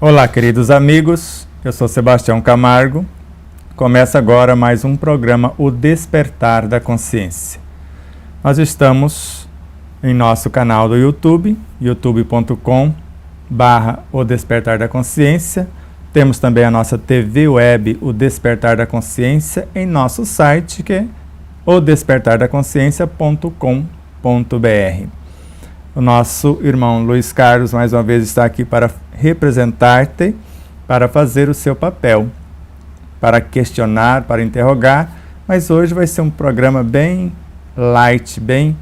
Olá, queridos amigos, eu sou Sebastião Camargo. Começa agora mais um programa O Despertar da Consciência. Nós estamos em nosso canal do YouTube, youtube.com/O Despertar da Consciência. Temos também a nossa TV web, O Despertar da Consciência, em nosso site, que é odespertardaconsciência.com.br. O nosso irmão Luiz Carlos, mais uma vez, está aqui para representar-te, para fazer o seu papel, para questionar, para interrogar, mas hoje vai ser um programa bem light, bem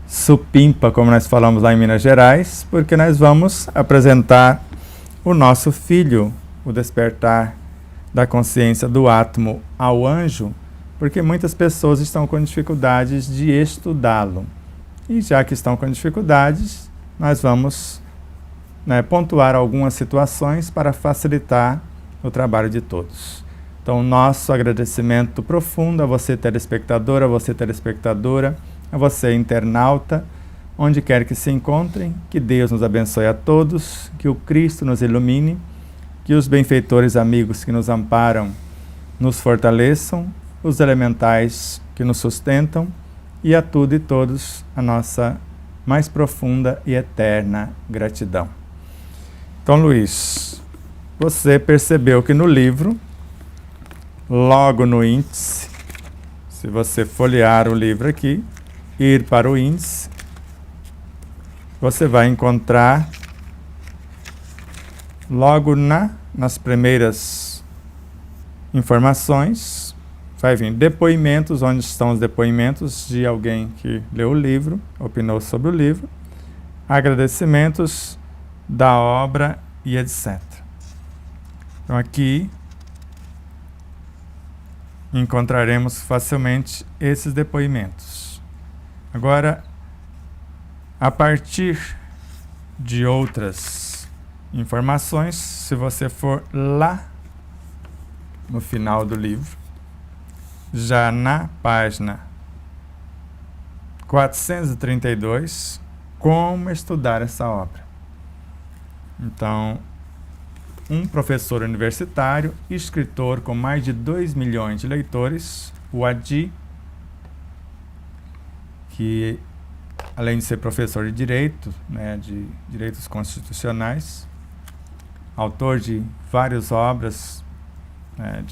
supimpa, como nós falamos lá em Minas Gerais, porque nós vamos apresentar o nosso filho, o despertar da consciência do átomo ao anjo, porque muitas pessoas estão com dificuldades de estudá-lo. E já que estão com dificuldades, nós vamos pontuar algumas situações para facilitar o trabalho de todos. Então, nosso agradecimento profundo a você, telespectador, a você, telespectadora, a você, internauta, onde quer que se encontrem, que Deus nos abençoe a todos, que o Cristo nos ilumine, que os benfeitores amigos que nos amparam nos fortaleçam, os elementais que nos sustentam, e a tudo e todos a nossa mais profunda e eterna gratidão. Então, Luiz, você percebeu que no livro, logo no índice, se você folhear o livro aqui, ir para o índice, você vai encontrar logo nas primeiras informações, vai vir depoimentos, onde estão os depoimentos de alguém que leu o livro, opinou sobre o livro, agradecimentos da obra e etc. Então aqui encontraremos facilmente esses depoimentos. Agora, a partir de outras informações, se você for lá no final do livro, já na página 432, como estudar essa obra. Então, um professor universitário, escritor com mais de 2 milhões de leitores, o Adi, que além de ser professor de direito, de direitos constitucionais, autor de várias obras, quer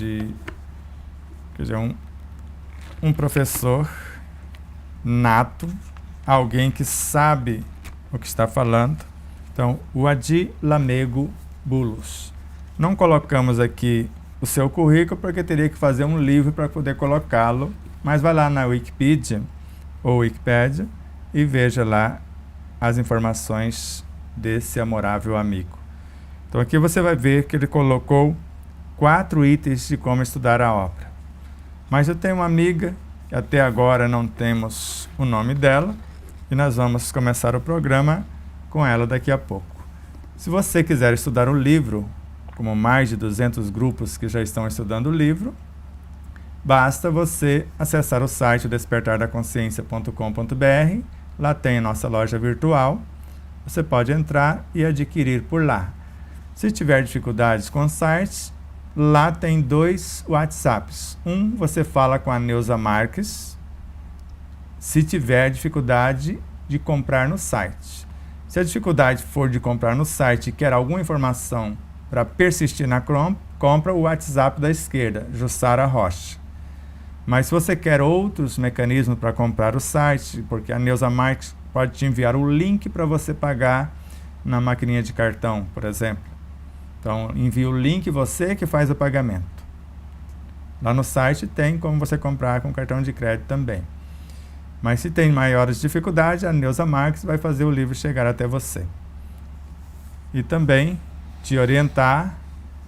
dizer, um professor nato, alguém que sabe o que está falando. Então, o Adi Lamego Bulus. Não colocamos aqui o seu currículo, porque teria que fazer um livro para poder colocá-lo, mas vai lá na Wikipedia, ou Wikipédia, e veja lá as informações desse amorável amigo. Então, aqui você vai ver que ele colocou 4 itens de como estudar a obra. Mas eu tenho uma amiga, que até agora não temos o nome dela, e nós vamos começar o programa com ela daqui a pouco. Se você quiser estudar o livro, como mais de 200 grupos que já estão estudando o livro, basta você acessar o site despertardaconsciência.com.br, lá tem a nossa loja virtual, você pode entrar e adquirir por lá. Se tiver dificuldades com o site, lá tem 2 WhatsApps. Um, você fala com a Neuza Marques, se tiver dificuldade de comprar no site. Se a dificuldade for de comprar no site e quer alguma informação para persistir na compra, o WhatsApp da esquerda, Jussara Rocha. Mas se você quer outros mecanismos para comprar o site, porque a Neuza Marques pode te enviar o link para você pagar na maquininha de cartão, por exemplo. Então, envia o link, você que faz o pagamento. Lá no site tem como você comprar com cartão de crédito também. Mas se tem maiores dificuldades, a Neuza Marques vai fazer o livro chegar até você. E também te orientar,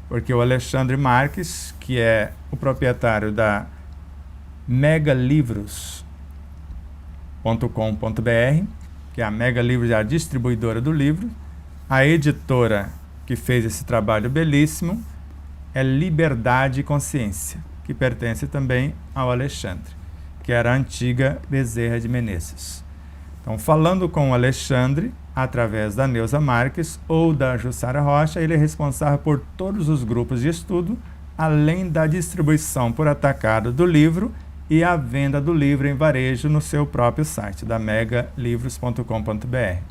porque o Alexandre Marques, que é o proprietário da megalivros.com.br, que é a Mega Livros, a distribuidora do livro, a editora que fez esse trabalho belíssimo é Liberdade e Consciência, que pertence também ao Alexandre, que era a antiga Bezerra de Menezes. Então, falando com o Alexandre, através da Neuza Marques ou da Jussara Rocha, ele é responsável por todos os grupos de estudo, além da distribuição por atacado do livro e a venda do livro em varejo no seu próprio site, da megalivros.com.br.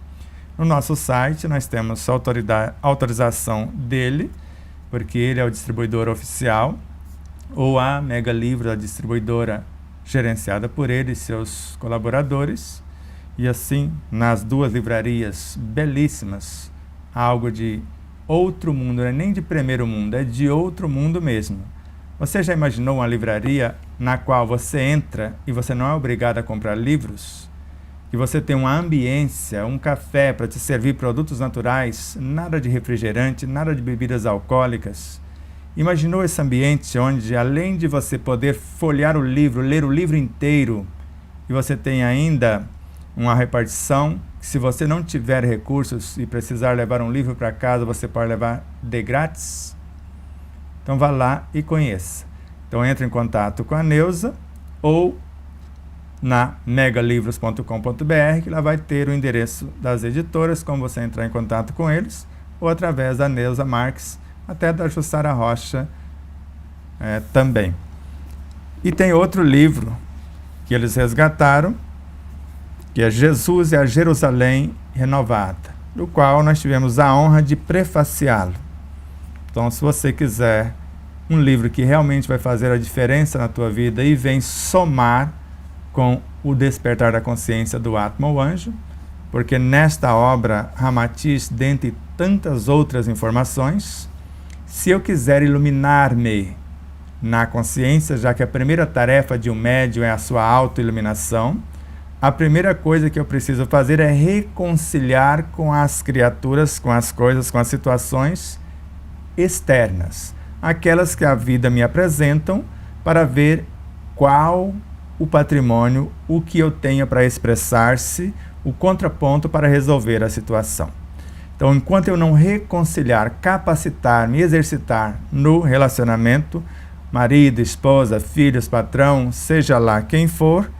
No nosso site, nós temos autorização dele, porque ele é o distribuidor oficial, ou a Mega Livros, a distribuidora gerenciada por ele e seus colaboradores. E assim, nas duas livrarias belíssimas, algo de outro mundo, não é nem de primeiro mundo, é de outro mundo mesmo. Você já imaginou uma livraria na qual você entra e você não é obrigado a comprar livros? Que você tem uma ambiência, um café para te servir produtos naturais, nada de refrigerante, nada de bebidas alcoólicas. Imaginou esse ambiente onde, além de você poder folhear o livro, ler o livro inteiro, e você tem ainda uma repartição, que se você não tiver recursos e precisar levar um livro para casa, você pode levar de grátis? Então vá lá e conheça. Então entre em contato com a Neuza ou na megalivros.com.br, que lá vai ter o endereço das editoras, como você entrar em contato com eles, ou através da Neuza Marques, até da Jussara Rocha também. E tem outro livro que eles resgataram, que é Jesus e a Jerusalém Renovada, do qual nós tivemos a honra de prefaciá-lo. Então, se você quiser um livro que realmente vai fazer a diferença na tua vida e vem somar com o despertar da consciência do Atma, o anjo, porque nesta obra, Ramatiz, dentre tantas outras informações, se eu quiser iluminar-me na consciência, já que a primeira tarefa de um médium é a sua autoiluminação, a primeira coisa que eu preciso fazer é reconciliar com as criaturas, com as coisas, com as situações externas, aquelas que a vida me apresentam, para ver qual o patrimônio, o que eu tenho para expressar-se, o contraponto para resolver a situação. Então, enquanto eu não reconciliar, capacitar, me exercitar no relacionamento, marido, esposa, filhos, patrão, seja lá quem for,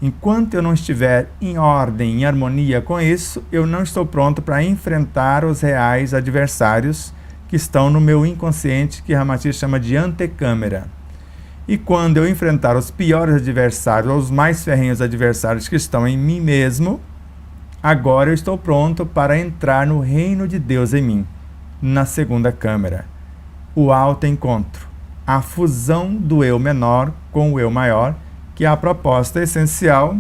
enquanto eu não estiver em ordem, em harmonia com isso, eu não estou pronto para enfrentar os reais adversários que estão no meu inconsciente, que Ramatiz chama de antecâmara. E quando eu enfrentar os piores adversários, ou os mais ferrenhos adversários que estão em mim mesmo, agora eu estou pronto para entrar no reino de Deus em mim, na segunda câmara. O autoencontro, a fusão do eu menor com o eu maior, que é a proposta essencial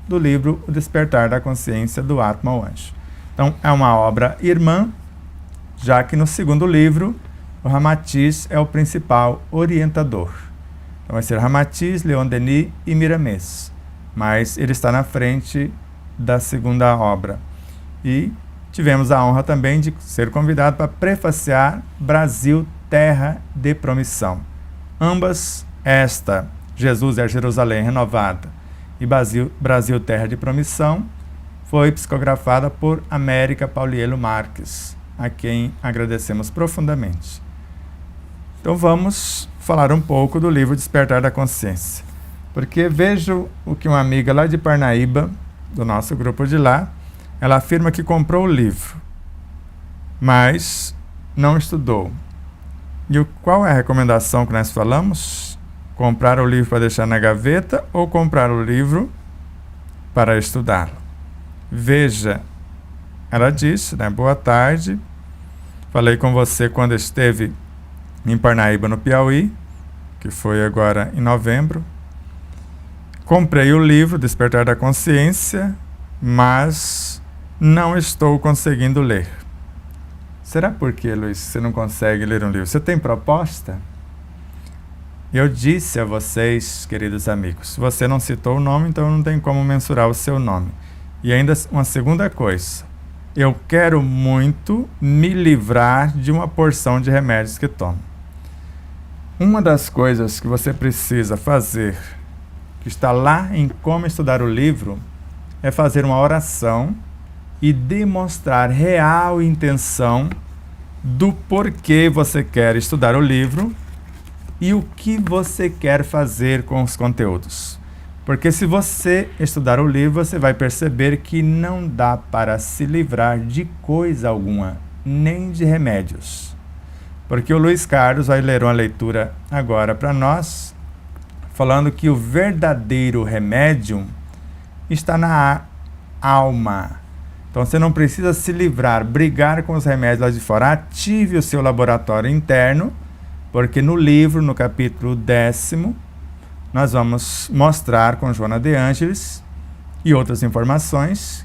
do livro O Despertar da Consciência do Atma, o Anjo. Então, é uma obra irmã, já que no segundo livro, o Ramatiz é o principal orientador. Então, vai ser Ramatiz, Leon Denis e Miramês. Mas ele está na frente da segunda obra. E tivemos a honra também de ser convidado para prefaciar Brasil, Terra de Promissão. Ambas, esta, Jesus e a Jerusalém Renovada, e Brasil, Terra de Promissão, foi psicografada por América Paulielo Marques, a quem agradecemos profundamente. Então vamos falar um pouco do livro Despertar da Consciência, porque vejo o que uma amiga lá de Parnaíba, do nosso grupo de lá, ela afirma que comprou o livro, mas não estudou. E qual é a recomendação que nós falamos? Comprar o livro para deixar na gaveta ou comprar o livro para estudá-lo? Veja, ela disse, né? Boa tarde, falei com você quando esteve em Parnaíba, no Piauí, que foi agora em novembro. Comprei o livro Despertar da Consciência, mas não estou conseguindo ler. Será por que, Luiz, você não consegue ler um livro? Você tem proposta? Eu disse a vocês, queridos amigos, você não citou o nome, então não tem como mensurar o seu nome. E ainda uma segunda coisa, eu quero muito me livrar de uma porção de remédios que tomo. Uma das coisas que você precisa fazer, que está lá em Como Estudar o Livro, é fazer uma oração e demonstrar real intenção do porquê você quer estudar o livro e o que você quer fazer com os conteúdos. Porque se você estudar o livro, você vai perceber que não dá para se livrar de coisa alguma, nem de remédios. Porque o Luiz Carlos vai ler uma leitura agora para nós, falando que o verdadeiro remédio está na alma. Então você não precisa se livrar, brigar com os remédios lá de fora. Ative o seu laboratório interno, porque no livro, no capítulo 10º, nós vamos mostrar com Joana de Ângeles e outras informações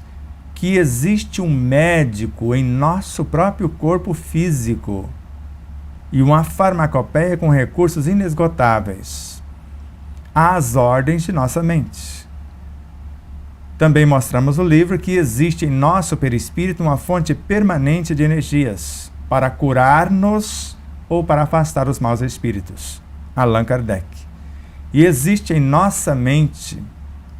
que existe um médico em nosso próprio corpo físico e uma farmacopeia com recursos inesgotáveis às ordens de nossa mente. Também mostramos no livro que existe em nosso perispírito uma fonte permanente de energias para curar-nos ou para afastar os maus espíritos. Allan Kardec. E existe em nossa mente,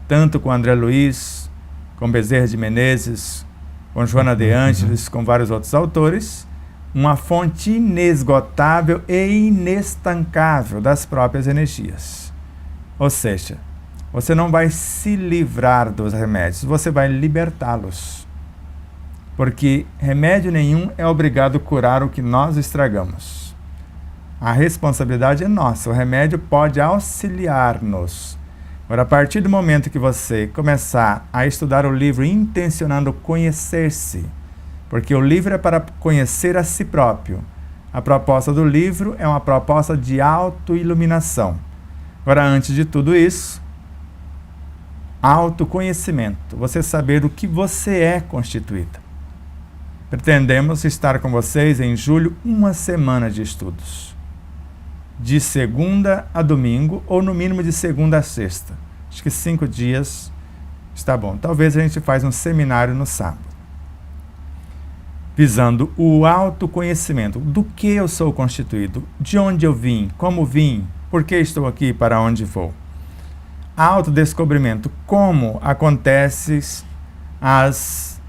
tanto com André Luiz, com Bezerra de Menezes, com Joana de Ângeles, com vários outros autores, uma fonte inesgotável e inestancável das próprias energias. Ou seja, você não vai se livrar dos remédios, você vai libertá-los. Porque remédio nenhum é obrigado a curar o que nós estragamos. A responsabilidade é nossa, o remédio pode auxiliar-nos. Agora, a partir do momento que você começar a estudar o livro intencionando conhecer-se, porque o livro é para conhecer a si próprio. A proposta do livro é uma proposta de autoiluminação. Agora, antes de tudo isso, autoconhecimento, você saber do que você é constituída. Pretendemos estar com vocês em julho, uma semana de estudos. De segunda a domingo, ou no mínimo de segunda a sexta. Acho que 5 dias está bom. Talvez a gente faça um seminário no sábado. Visando o autoconhecimento. Do que eu sou constituído? De onde eu vim? Como vim? Por que estou aqui? Para onde vou? Autodescobrimento. Como acontecem as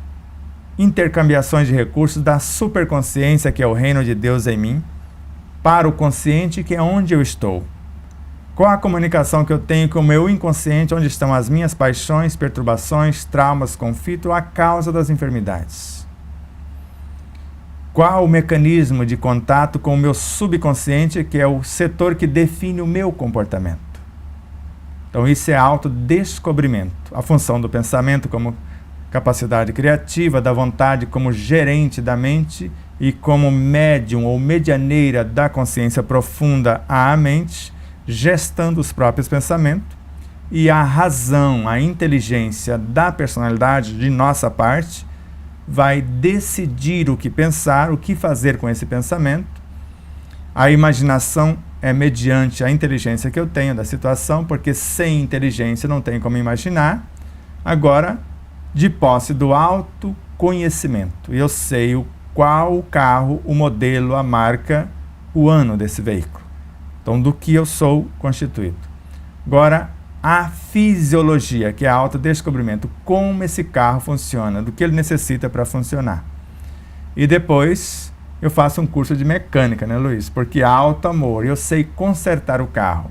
intercambiações de recursos da superconsciência, que é o reino de Deus em mim, para o consciente, que é onde eu estou. Qual a comunicação que eu tenho com o meu inconsciente, onde estão as minhas paixões, perturbações, traumas, conflito, a causa das enfermidades. Qual o mecanismo de contato com o meu subconsciente, que é o setor que define o meu comportamento. Então isso é autodescobrimento. A função do pensamento como capacidade criativa, da vontade como gerente da mente e como médium ou medianeira da consciência profunda à mente, gestando os próprios pensamentos, e a razão, a inteligência da personalidade de nossa parte vai decidir o que pensar, o que fazer com esse pensamento. A imaginação é mediante a inteligência que eu tenho da situação, porque sem inteligência não tem como imaginar. Agora, de posse do autoconhecimento, eu sei qual o carro, o modelo, a marca, o ano desse veículo. Então, do que eu sou constituído. Agora, a fisiologia, que é autodescobrimento, como esse carro funciona, do que ele necessita para funcionar. E depois, eu faço um curso de mecânica, né, Luiz? Porque alto amor, eu sei consertar o carro.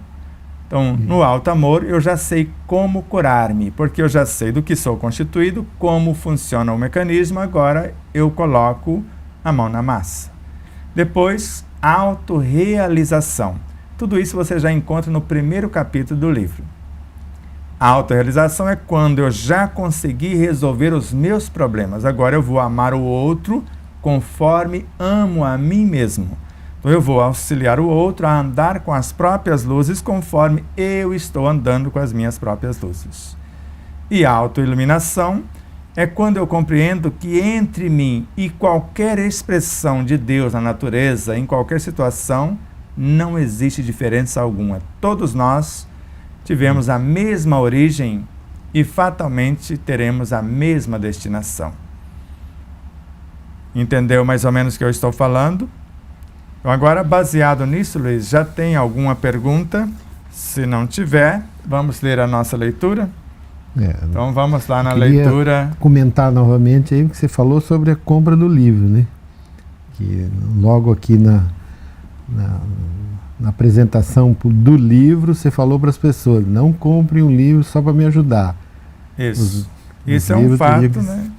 Então, no alto amor, eu já sei como curar-me, porque eu já sei do que sou constituído, como funciona o mecanismo, agora eu coloco a mão na massa. Depois, autorrealização. Tudo isso você já encontra no primeiro capítulo do livro. A autorrealização é quando eu já consegui resolver os meus problemas. Agora eu vou amar o outro conforme amo a mim mesmo. Então eu vou auxiliar o outro a andar com as próprias luzes conforme eu estou andando com as minhas próprias luzes. E a autoiluminação é quando eu compreendo que entre mim e qualquer expressão de Deus na natureza, em qualquer situação, não existe diferença alguma. Todos nós tivemos a mesma origem e fatalmente teremos a mesma destinação. Entendeu mais ou menos o que eu estou falando? Então agora, baseado nisso, Luiz, já tem alguma pergunta? Se não tiver, vamos ler a nossa leitura? Então vamos lá na leitura. Comentar novamente aí o que você falou sobre a compra do livro, né? Que logo aqui na na apresentação do livro, você falou para as pessoas, não compre um livro só para me ajudar. Isso. Isso é um fato, né?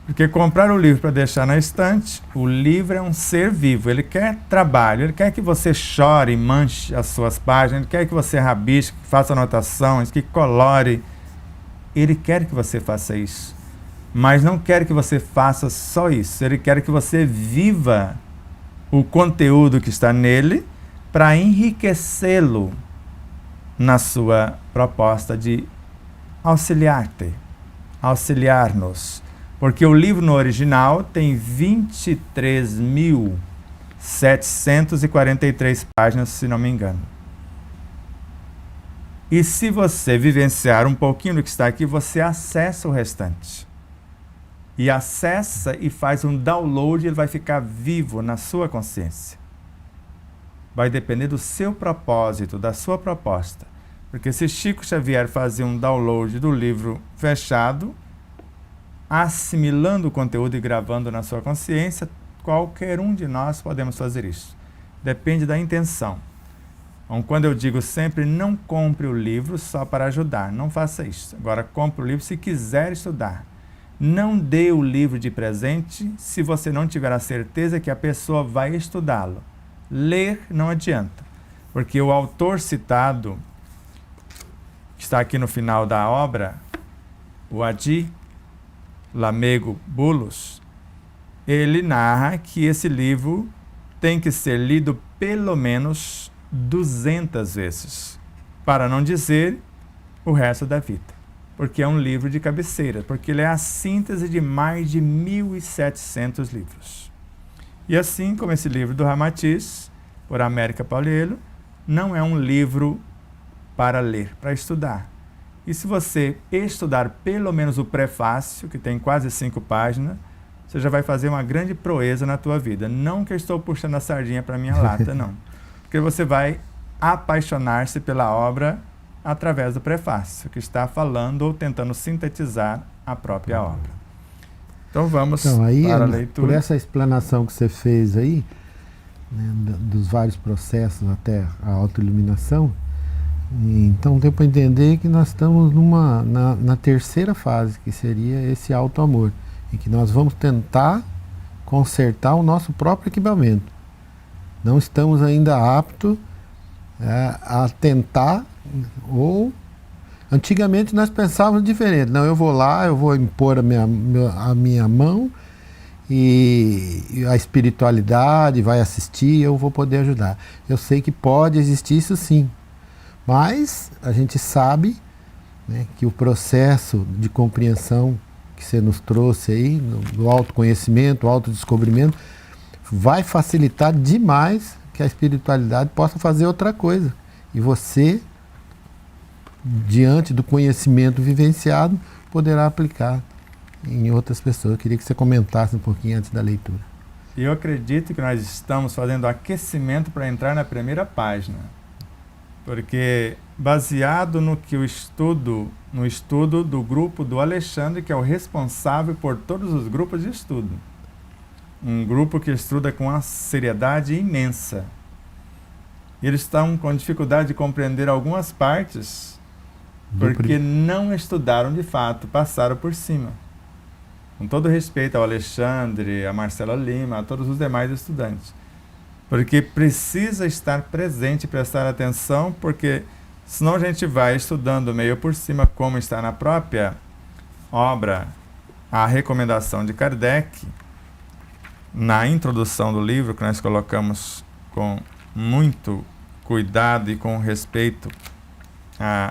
Porque comprar o livro para deixar na estante, o livro é um ser vivo, ele quer trabalho, ele quer que você chore e manche as suas páginas, ele quer que você rabisque, que faça anotações, que colore. Ele quer que você faça isso, mas não quer que você faça só isso, ele quer que você viva o conteúdo que está nele para enriquecê-lo na sua proposta de auxiliar-te, auxiliar-nos. Porque o livro no original tem 23.743 páginas, se não me engano. E se você vivenciar um pouquinho do que está aqui, você acessa o restante. E acessa e faz um download, ele vai ficar vivo na sua consciência. Vai depender do seu propósito, da sua proposta. Porque se Chico Xavier fazia um download do livro fechado, assimilando o conteúdo e gravando na sua consciência, qualquer um de nós podemos fazer isso. Depende da intenção. Então, quando eu digo sempre, não compre o livro só para ajudar, não faça isso. Agora, compre o livro se quiser estudar. Não dê o livro de presente se você não tiver a certeza que a pessoa vai estudá-lo. Ler não adianta, porque o autor citado, que está aqui no final da obra, o Adi Lamego Bulos, ele narra que esse livro tem que ser lido pelo menos 200 vezes, para não dizer o resto da vida, porque é um livro de cabeceira, porque ele é a síntese de mais de 1.700 livros. E assim como esse livro do Ramatiz, por América Paulielo, não é um livro para ler, para estudar. E se você estudar pelo menos o prefácio, que tem quase 5 páginas, você já vai fazer uma grande proeza na tua vida. Não que eu estou puxando a sardinha para a minha lata, não. Porque você vai apaixonar-se pela obra através do prefácio, que está falando ou tentando sintetizar a própria obra. Então vamos para a leitura. Por essa explanação que você fez aí, né, dos vários processos até a autoiluminação, então deu para entender que nós estamos na terceira fase, que seria esse auto-amor, em que nós vamos tentar consertar o nosso próprio equipamento. Não estamos ainda aptos a tentar, ou antigamente nós pensávamos diferente. Não, eu vou lá, eu vou impor a minha mão e a espiritualidade vai assistir, eu vou poder ajudar. Eu sei que pode existir isso sim. Mas a gente sabe, né, que o processo de compreensão que você nos trouxe aí, do autoconhecimento, autodescobrimento, vai facilitar demais que a espiritualidade possa fazer outra coisa. E você, diante do conhecimento vivenciado, poderá aplicar em outras pessoas. Eu queria que você comentasse um pouquinho antes da leitura. Eu acredito que nós estamos fazendo aquecimento para entrar na primeira página. Porque baseado no estudo do grupo do Alexandre, que é o responsável por todos os grupos de estudo. Um grupo que estuda com uma seriedade imensa. Eles estão com dificuldade de compreender algumas partes, porque não estudaram de fato, passaram por cima. Com todo respeito ao Alexandre, a Marcela Lima, a todos os demais estudantes. Porque precisa estar presente e prestar atenção, porque senão a gente vai estudando meio por cima, como está na própria obra, a recomendação de Kardec, na introdução do livro, que nós colocamos com muito cuidado e com respeito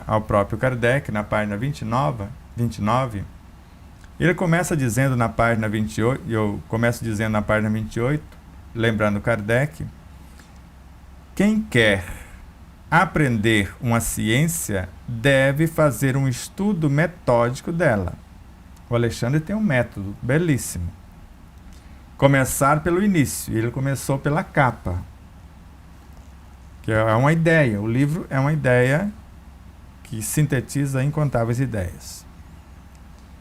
ao próprio Kardec, na página 29, ele começa dizendo na página 28, eu começo dizendo na página 28, lembrando Kardec, quem quer aprender uma ciência deve fazer um estudo metódico dela. O Alexandre tem um método belíssimo. Começar pelo início. Ele começou pela capa, que é uma ideia. O livro é uma ideia que sintetiza incontáveis ideias.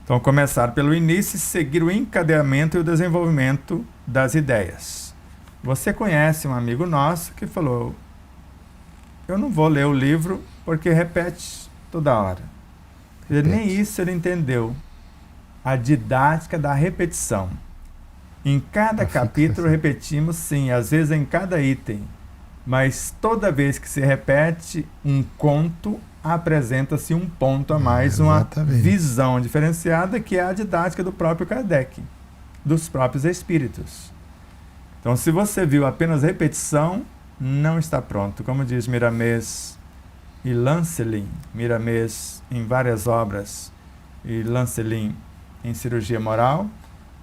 Então, começar pelo início e seguir o encadeamento e o desenvolvimento das ideias. Você conhece um amigo nosso que falou, eu não vou ler o livro porque repete toda hora. Nem isso ele entendeu. A didática da repetição. Em cada capítulo repetimos, sim, às vezes em cada item. Mas toda vez que se repete um conto, apresenta-se um ponto a mais, uma visão diferenciada, que é a didática do próprio Kardec, dos próprios espíritos. Então, se você viu apenas repetição, não está pronto. Como diz Miramês e Lancelin, Miramês em várias obras e Lancelin em Cirurgia Moral,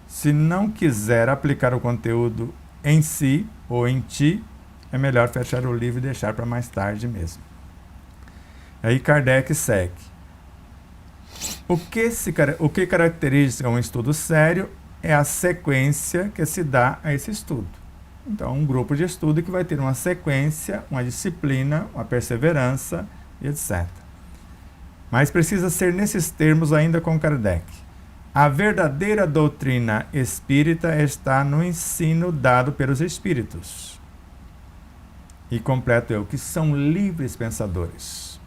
se não quiser aplicar o conteúdo em si ou em ti, é melhor fechar o livro e deixar para mais tarde mesmo. Aí Kardec segue. O que caracteriza um estudo sério é a sequência que se dá a esse estudo. Então, um grupo de estudo que vai ter uma sequência, uma disciplina, uma perseverança, etc. Mas precisa ser nesses termos ainda com Kardec. A verdadeira doutrina espírita está no ensino dado pelos espíritos. E completo eu, que são livres pensadores,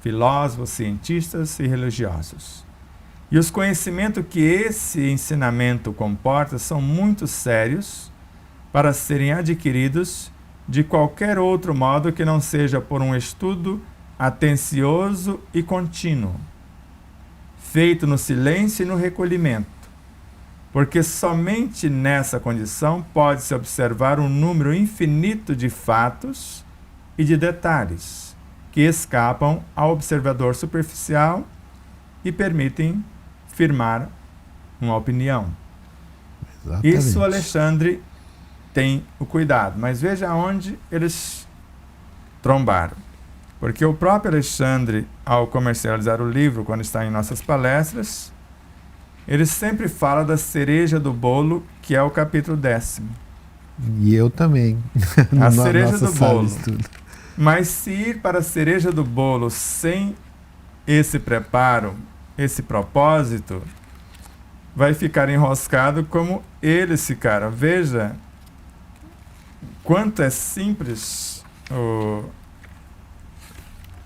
filósofos, cientistas e religiosos. E os conhecimentos que esse ensinamento comporta são muito sérios para serem adquiridos de qualquer outro modo que não seja por um estudo atencioso e contínuo, feito no silêncio e no recolhimento, porque somente nessa condição pode-se observar um número infinito de fatos e de detalhes que escapam ao observador superficial e permitem firmar uma opinião. Exatamente. Isso Alexandre tem o cuidado, mas veja onde eles trombaram. Porque o próprio Alexandre, ao comercializar o livro, quando está em nossas palestras, ele sempre fala da cereja do bolo, que é o capítulo 10º. E eu também. A cereja do bolo. Mas se ir para a cereja do bolo sem esse preparo, esse propósito, vai ficar enroscado como eles ficaram. Veja quanto é simples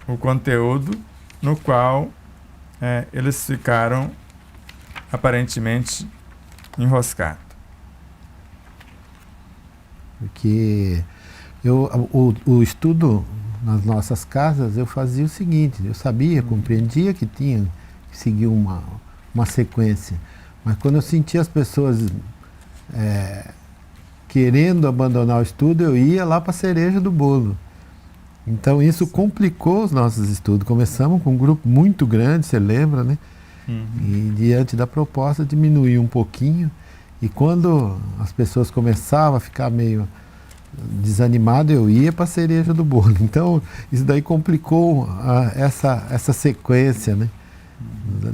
o conteúdo no qual eles ficaram aparentemente enroscados. Porque o estudo nas nossas casas, eu fazia o seguinte, eu sabia, compreendia que tinha que seguir uma sequência, mas quando eu sentia as pessoas querendo abandonar o estudo, eu ia lá para a cereja do bolo. Então isso complicou os nossos estudos. Começamos com um grupo muito grande, você lembra, né? E diante da proposta diminuiu um pouquinho, e quando as pessoas começavam a ficar meio desanimado, eu ia para a cereja do bolo. Então isso daí complicou essa sequência, né?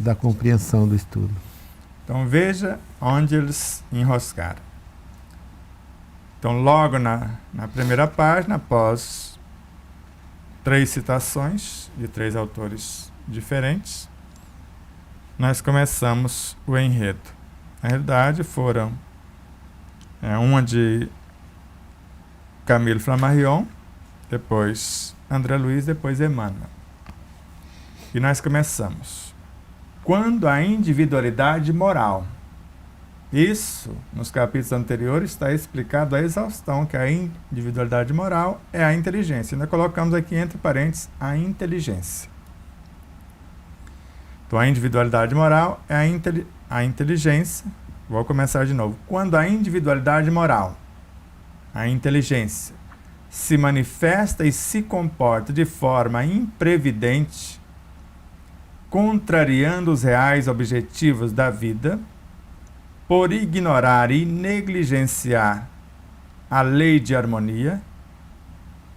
Da compreensão do estudo. Então veja onde eles enroscaram. Então logo na primeira página, após 3 citações de 3 autores diferentes, nós começamos o enredo. Na realidade foram uma de Camille Flammarion, depois André Luiz, depois Emmanuel. E nós começamos. Quando a individualidade moral. Isso, nos capítulos anteriores, está explicado a exaustão, que a individualidade moral é a inteligência. Nós colocamos aqui entre parênteses a inteligência. Então, a individualidade moral é a inteligência. Vou começar de novo. Quando a individualidade moral, a inteligência, se manifesta e se comporta de forma imprevidente, contrariando os reais objetivos da vida, por ignorar e negligenciar a lei de harmonia,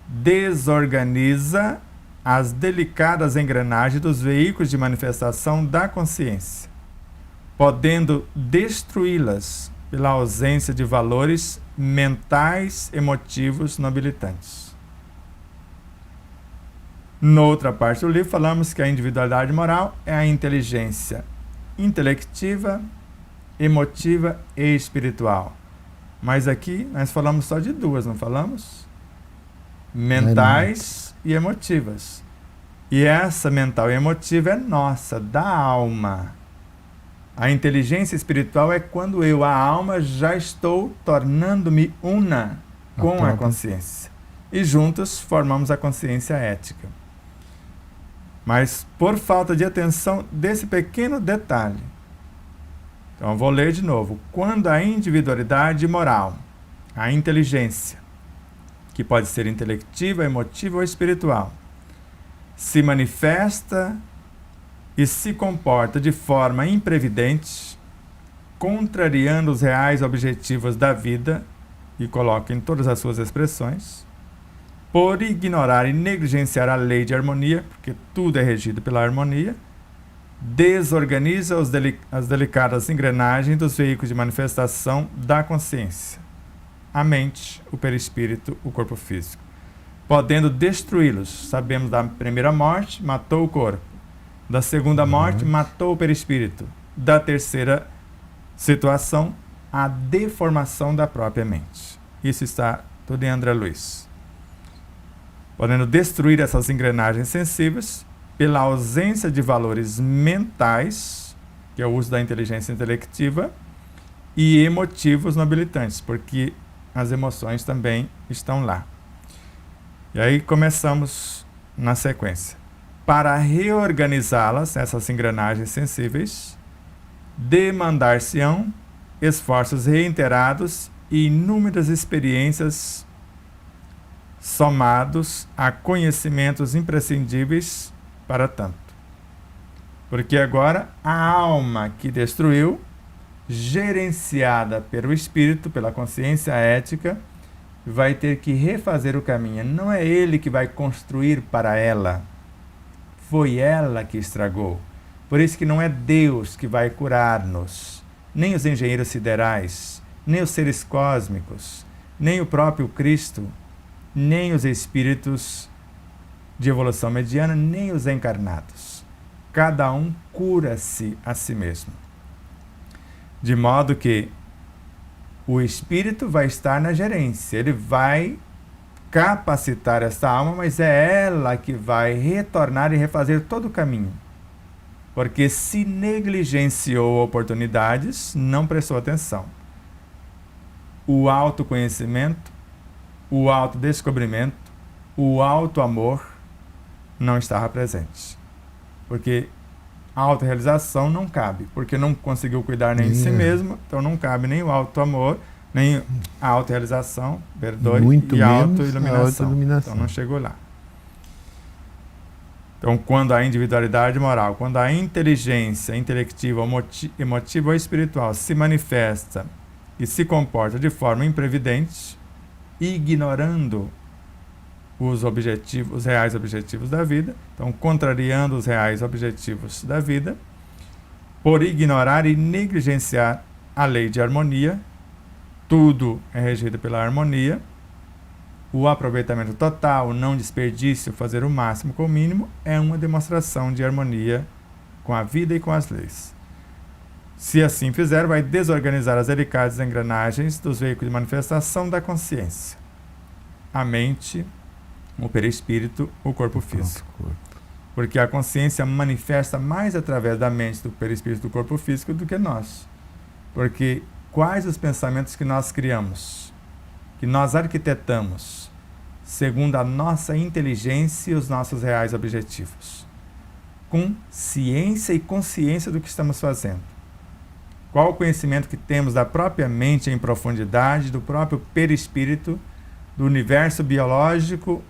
desorganiza as delicadas engrenagens dos veículos de manifestação da consciência, podendo destruí-las pela ausência de valores mentais emotivos nobilitantes. Noutra parte do livro, falamos que a individualidade moral é a inteligência intelectiva, emotiva e espiritual. Mas aqui nós falamos só de 2, não falamos? Mentais e emotivas. E essa mental e emotiva é nossa, da alma. A inteligência espiritual é quando eu, a alma, já estou tornando-me una com a consciência. E juntos formamos a consciência ética. Mas por falta de atenção desse pequeno detalhe. Então eu vou ler de novo. Quando a individualidade moral, a inteligência, que pode ser intelectiva, emotiva ou espiritual, se manifesta e se comporta de forma imprevidente, contrariando os reais objetivos da vida, e coloca em todas as suas expressões, por ignorar e negligenciar a lei de harmonia, porque tudo é regido pela harmonia, desorganiza as delicadas engrenagens dos veículos de manifestação da consciência, a mente, o perispírito, o corpo físico, podendo destruí-los. Sabemos da primeira morte, matou o corpo. Da segunda morte, matou o perispírito. Da terceira situação, a deformação da própria mente. Isso está tudo em André Luiz. Podendo destruir essas engrenagens sensíveis pela ausência de valores mentais, que é o uso da inteligência intelectiva, e emotivos nobilitantes, porque as emoções também estão lá. E aí começamos na sequência. Para reorganizá-las, essas engrenagens sensíveis, demandar-se-ão esforços reiterados e inúmeras experiências somados a conhecimentos imprescindíveis para tanto. Porque agora a alma que destruiu, gerenciada pelo espírito, pela consciência ética, vai ter que refazer o caminho. Não é ele que vai construir para ela. Foi ela que estragou. Por isso que não é Deus que vai curar-nos, nem os engenheiros siderais, nem os seres cósmicos, nem o próprio Cristo, nem os espíritos de evolução mediana, nem os encarnados. Cada um cura-se a si mesmo. De modo que o espírito vai estar na gerência, ele vai capacitar essa alma, mas é ela que vai retornar e refazer todo o caminho. Porque se negligenciou oportunidades, não prestou atenção. O autoconhecimento, o autodescobrimento, o autoamor não estava presente. Porque a autorrealização não cabe, porque não conseguiu cuidar nem de si mesmo, então não cabe nem o autoamor, nem a autorrealização, perdoe, muito e a menos autoiluminação. a autoiluminação. Então não chegou lá. Então, quando a individualidade moral, quando a inteligência intelectiva, emotiva ou espiritual se manifesta e se comporta de forma imprevidente, ignorando os reais objetivos da vida, então contrariando os reais objetivos da vida, por ignorar e negligenciar a lei de harmonia, tudo é regido pela harmonia, o aproveitamento total, o não desperdício, fazer o máximo com o mínimo, é uma demonstração de harmonia com a vida e com as leis. Se assim fizer, vai desorganizar as delicadas engrenagens dos veículos de manifestação da consciência. A mente, o perispírito, o corpo físico. Porque a consciência manifesta mais através da mente, do perispírito, do corpo físico do que nós. Porque quais os pensamentos que nós criamos, que nós arquitetamos, segundo a nossa inteligência e os nossos reais objetivos? Com ciência e consciência do que estamos fazendo. Qual o conhecimento que temos da própria mente em profundidade, do próprio perispírito, do universo biológico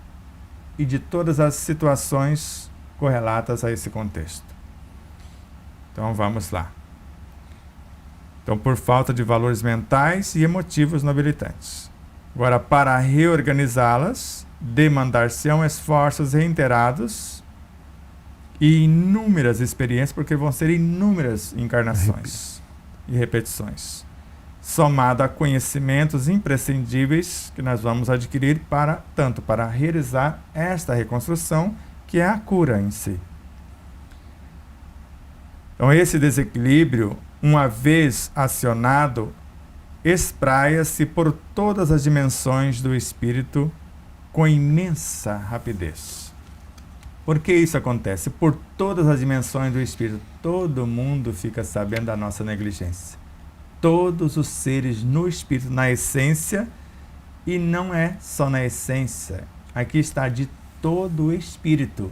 e de todas as situações correlatas a esse contexto. Então vamos lá. Então, por falta de valores mentais e emotivos nobilitantes. Agora, para reorganizá-las, demandar-se-ão esforços reiterados e inúmeras experiências, porque vão ser inúmeras encarnações e repetições, somado a conhecimentos imprescindíveis que nós vamos adquirir tanto para realizar esta reconstrução, que é a cura em si. Então, esse desequilíbrio, uma vez acionado, espraia-se por todas as dimensões do espírito com imensa rapidez. Por que isso acontece? Por todas as dimensões do Espírito. Todo mundo fica sabendo da nossa negligência. Todos os seres no Espírito, na essência, e não é só na essência. Aqui está de todo o Espírito.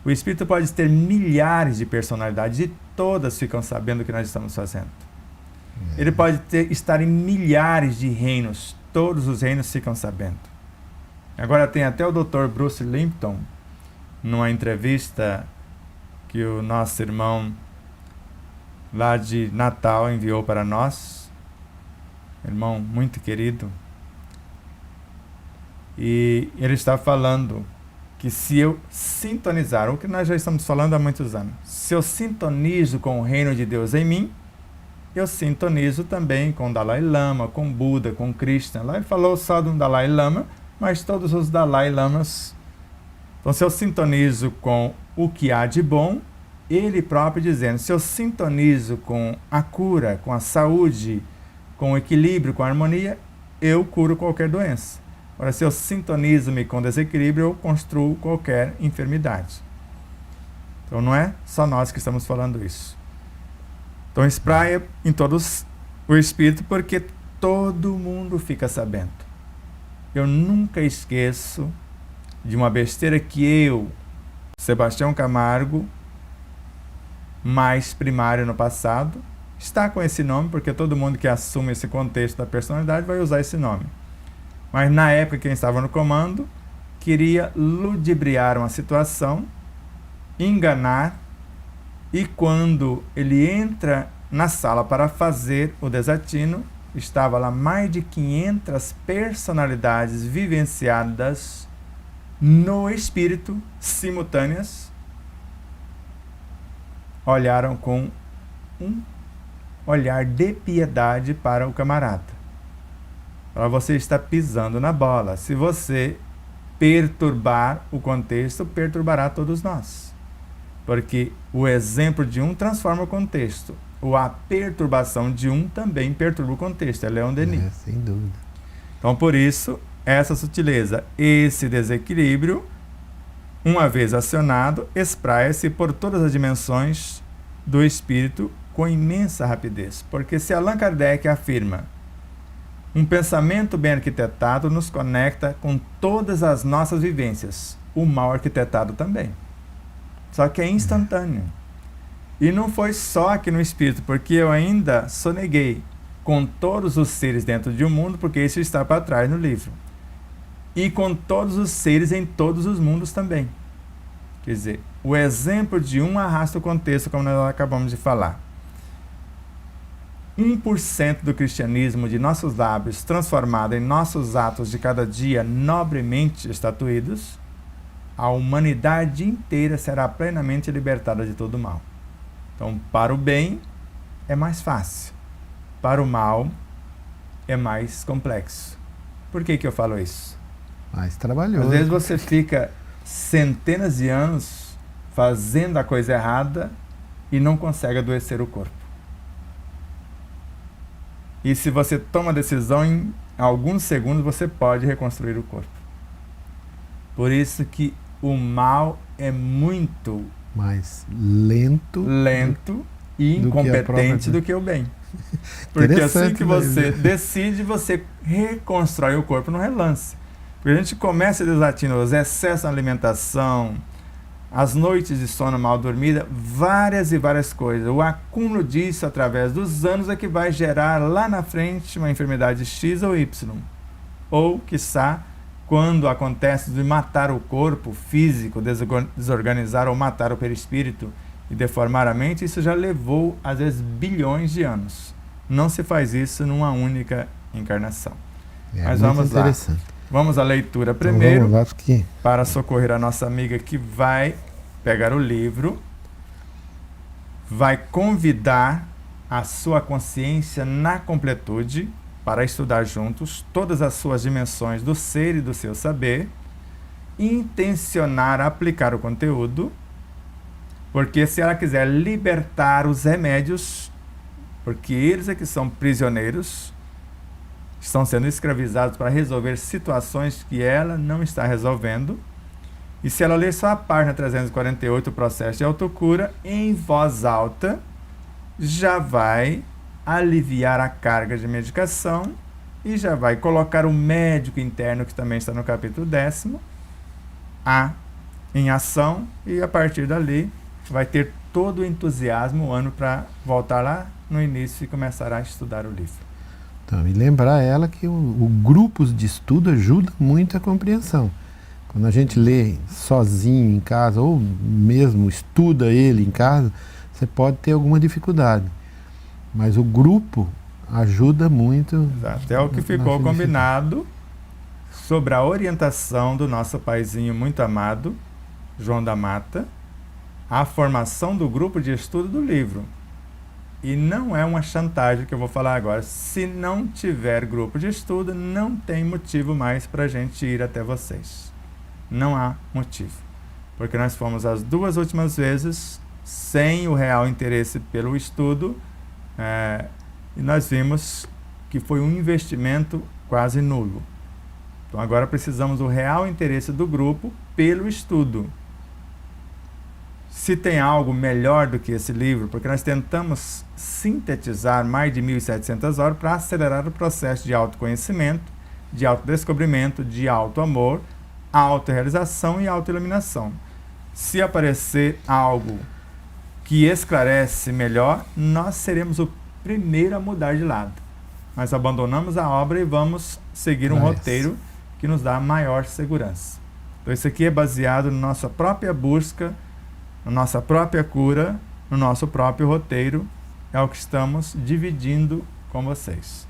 O Espírito pode ter milhares de personalidades e todas ficam sabendo o que nós estamos fazendo. Ele pode estar em milhares de reinos, todos os reinos ficam sabendo. Agora tem até o Dr. Bruce Lipton, numa entrevista que o nosso irmão lá de Natal enviou para nós, irmão muito querido, e ele está falando que se eu sintonizar, o que nós já estamos falando há muitos anos, se eu sintonizo com o reino de Deus em mim, eu sintonizo também com o Dalai Lama, com Buda, com Krishna. Lá ele falou só do Dalai Lama, mas todos os Dalai Lamas. Então, se eu sintonizo com o que há de bom, ele próprio dizendo, se eu sintonizo com a cura, com a saúde, com o equilíbrio, com a harmonia, eu curo qualquer doença. Agora, se eu sintonizo-me com desequilíbrio, eu construo qualquer enfermidade. Então, não é só nós que estamos falando isso. Então, espraia em todos o Espírito, porque todo mundo fica sabendo. Eu nunca esqueço de uma besteira que eu, Sebastião Camargo, mais primário no passado, está com esse nome, porque todo mundo que assume esse contexto da personalidade vai usar esse nome. Mas na época quem estava no comando queria ludibriar uma situação, enganar, e quando ele entra na sala para fazer o desatino, estava lá mais de 500 personalidades vivenciadas no espírito, simultâneas, olharam com um olhar de piedade para o camarada. Para você estar pisando na bola. Se você perturbar o contexto, perturbará todos nós. Porque o exemplo de um transforma o contexto. Ou a perturbação de um também perturba o contexto. É Leon Denis. Sem dúvida. Então, por isso, essa sutileza, esse desequilíbrio, uma vez acionado, espraia-se por todas as dimensões do espírito com imensa rapidez. Porque se Allan Kardec afirma, um pensamento bem arquitetado nos conecta com todas as nossas vivências, o mal arquitetado também. Só que é instantâneo. E não foi só aqui no espírito, porque eu ainda soneguei com todos os seres dentro de um mundo, porque isso está para trás no livro. E com todos os seres em todos os mundos também. Quer dizer, o exemplo de um arrasta o contexto, como nós acabamos de falar. 1% do cristianismo de nossos lábios transformado em nossos atos de cada dia nobremente estatuídos, a humanidade inteira será plenamente libertada de todo o mal. Então, para o bem é mais fácil. Para o mal é mais complexo. Por que eu falo isso? Mais trabalhoso. Às vezes você fica centenas de anos fazendo a coisa errada e não consegue adoecer o corpo. E se você toma a decisão, em alguns segundos você pode reconstruir o corpo. Por isso que o mal é muito mais lento e incompetente do que o bem. Porque assim que você decide, você reconstrói o corpo no relance. Porque a gente começa desatindo os excessos na alimentação, as noites de sono mal dormida, várias e várias coisas. O acúmulo disso através dos anos é que vai gerar lá na frente uma enfermidade X ou Y. Ou, quiçá, quando acontece de matar o corpo físico, desorganizar ou matar o perispírito e deformar a mente, isso já levou, às vezes, bilhões de anos. Não se faz isso numa única encarnação. Mas vamos lá. Vamos à leitura primeiro, então para socorrer a nossa amiga que vai pegar o livro, vai convidar a sua consciência na completude para estudar juntos todas as suas dimensões do ser e do seu saber, intencionar aplicar o conteúdo, porque se ela quiser libertar os remédios, porque eles é que são prisioneiros, estão sendo escravizados para resolver situações que ela não está resolvendo. E se ela ler só a página 348, o processo de autocura, em voz alta, já vai aliviar a carga de medicação e já vai colocar o médico interno, que também está no capítulo 10º, em ação, e a partir dali vai ter todo o entusiasmo, o ano para voltar lá no início e começar a estudar o livro. Então, e lembrar ela que o grupos de estudo ajuda muito a compreensão. Quando a gente lê sozinho em casa, ou mesmo estuda ele em casa, você pode ter alguma dificuldade. Mas o grupo ajuda muito. Exato. É o que ficou combinado sobre a orientação do nosso paizinho muito amado, João da Mata, a formação do grupo de estudo do livro. E não é uma chantagem que eu vou falar agora. Se não tiver grupo de estudo, não tem motivo mais para a gente ir até vocês. Não há motivo. Porque nós fomos as 2 últimas vezes sem o real interesse pelo estudo, e nós vimos que foi um investimento quase nulo. Então agora precisamos do real interesse do grupo pelo estudo. Se tem algo melhor do que esse livro, porque nós tentamos sintetizar mais de 1.700 horas para acelerar o processo de autoconhecimento, de autodescobrimento, de autoamor, autorrealização e autoiluminação. Se aparecer algo que esclarece melhor, nós seremos o primeiro a mudar de lado. Nós abandonamos a obra e vamos seguir um roteiro que nos dá maior segurança. Então isso aqui é baseado na nossa própria busca, na nossa própria cura, no nosso próprio roteiro. É o que estamos dividindo com vocês.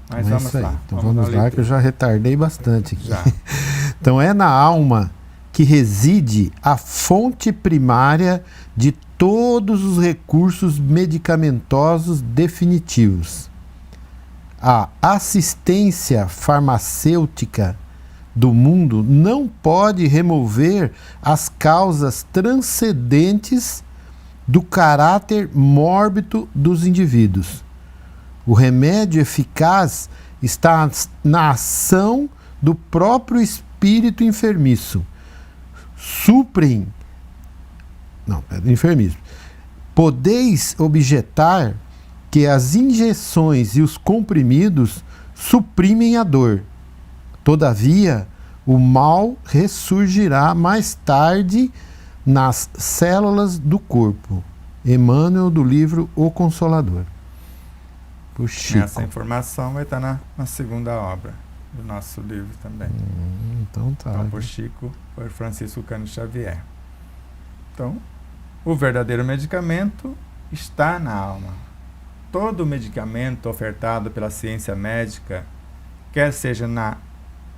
Mas vamos lá. Então vamos lá, que eu já retardei bastante aqui. Já. Então é na alma que reside a fonte primária de todos os recursos medicamentosos definitivos. A assistência farmacêutica do mundo não pode remover as causas transcendentes do caráter mórbido dos indivíduos. O remédio eficaz está na ação do próprio espírito enfermiço. Podeis objetar que as injeções e os comprimidos suprimem a dor. Todavia, o mal ressurgirá mais tarde nas células do corpo. Emmanuel, do livro O Consolador. O Chico. Essa informação vai estar na segunda obra do nosso livro também. Então tá. Então, por Chico, por Francisco Cândido Xavier. Então, o verdadeiro medicamento está na alma. Todo medicamento ofertado pela ciência médica, quer seja na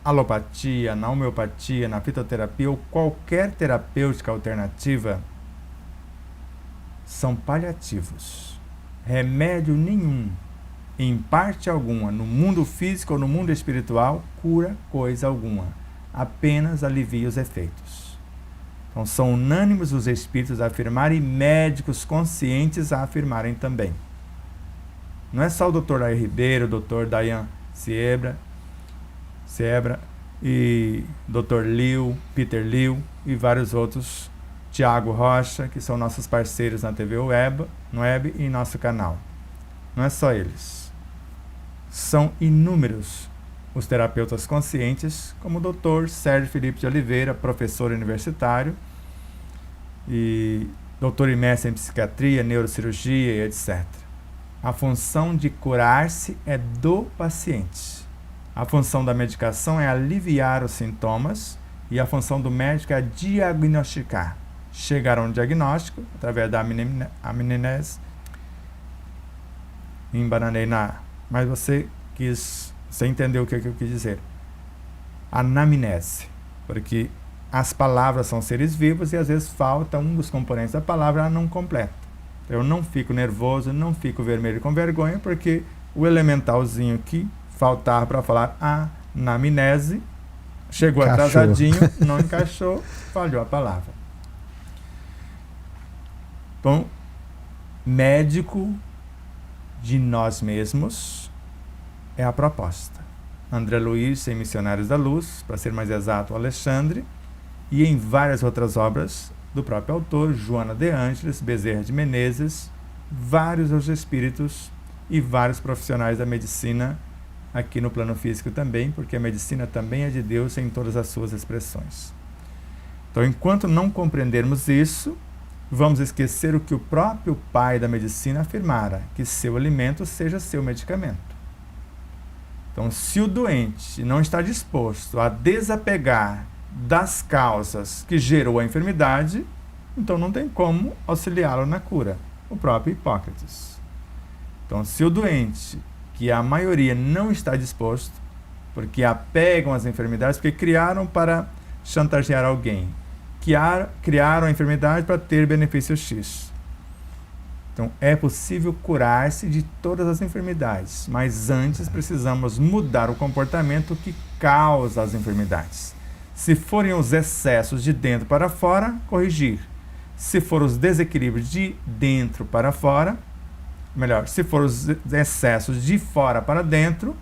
alopatia, na homeopatia, na fitoterapia ou qualquer terapêutica alternativa, são paliativos. Remédio nenhum, em parte alguma, no mundo físico ou no mundo espiritual, cura coisa alguma. Apenas alivia os efeitos. Então são unânimes os espíritos a afirmarem e médicos conscientes a afirmarem também. Não é só o Dr. Lair Ribeiro, o Dr. Dayan Siebra e Dr. Liu, Peter Liu e vários outros, Tiago Rocha, que são nossos parceiros na TV Web e em nosso canal. Não é só eles. São inúmeros os terapeutas conscientes, como o Dr. Sérgio Felipe de Oliveira, professor universitário, e doutor e mestre em psiquiatria, neurocirurgia e etc. A função de curar-se é do paciente. A função da medicação é aliviar os sintomas e a função do médico é diagnosticar. Chegar a um diagnóstico através da anamnese. Embananei mas você entendeu o que eu quis dizer. Anamnese, porque as palavras são seres vivos e às vezes falta um dos componentes da palavra, ela não completa. Eu não fico nervoso, não fico vermelho com vergonha, porque o elementalzinho que faltava para falar anamnese chegou atrasadinho, não encaixou, falhou a palavra. Então, médico de nós mesmos é a proposta. André Luiz em Missionários da Luz, para ser mais exato, Alexandre, e em várias outras obras do próprio autor, Joana de Ângeles, Bezerra de Menezes, vários os espíritos e vários profissionais da medicina aqui no plano físico também, porque a medicina também é de Deus em todas as suas expressões. Então, enquanto não compreendermos isso, vamos esquecer o que o próprio pai da medicina afirmara, que seu alimento seja seu medicamento. Então, se o doente não está disposto a desapegar das causas que gerou a enfermidade, então não tem como auxiliá-lo na cura. O próprio Hipócrates. Então, se o doente, que a maioria não está disposto, porque apegam às enfermidades, porque criaram para chantagear alguém, criaram a enfermidade para ter benefício X. Então, é possível curar-se de todas as enfermidades, mas antes precisamos mudar o comportamento que causa as enfermidades. Se forem os excessos de dentro para fora, corrigir. Se for os desequilíbrios de dentro para fora, melhor, se for os excessos de fora para dentro,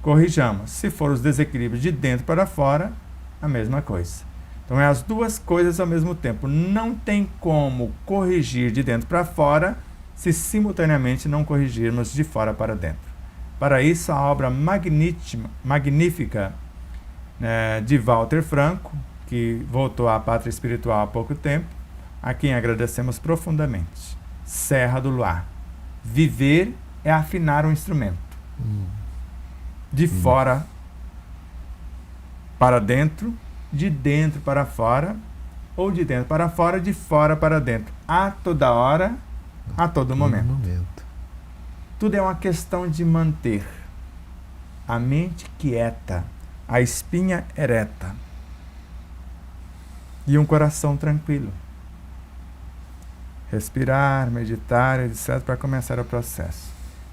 corrijamos. Se for os desequilíbrios de dentro para fora, a mesma coisa. Então, é as duas coisas ao mesmo tempo. Não tem como corrigir de dentro para fora se simultaneamente não corrigirmos de fora para dentro. Para isso, a obra magnífica de Walter Franco, que voltou à pátria espiritual há pouco tempo, a quem agradecemos profundamente. Serra do Luar. Viver é afinar um instrumento. De fora para dentro, de dentro para fora, ou de dentro para fora, de fora para dentro. A toda hora, a todo momento. Tudo é uma questão de manter a mente quieta, a espinha ereta e um coração tranquilo. Respirar, meditar, etc., para começar o processo.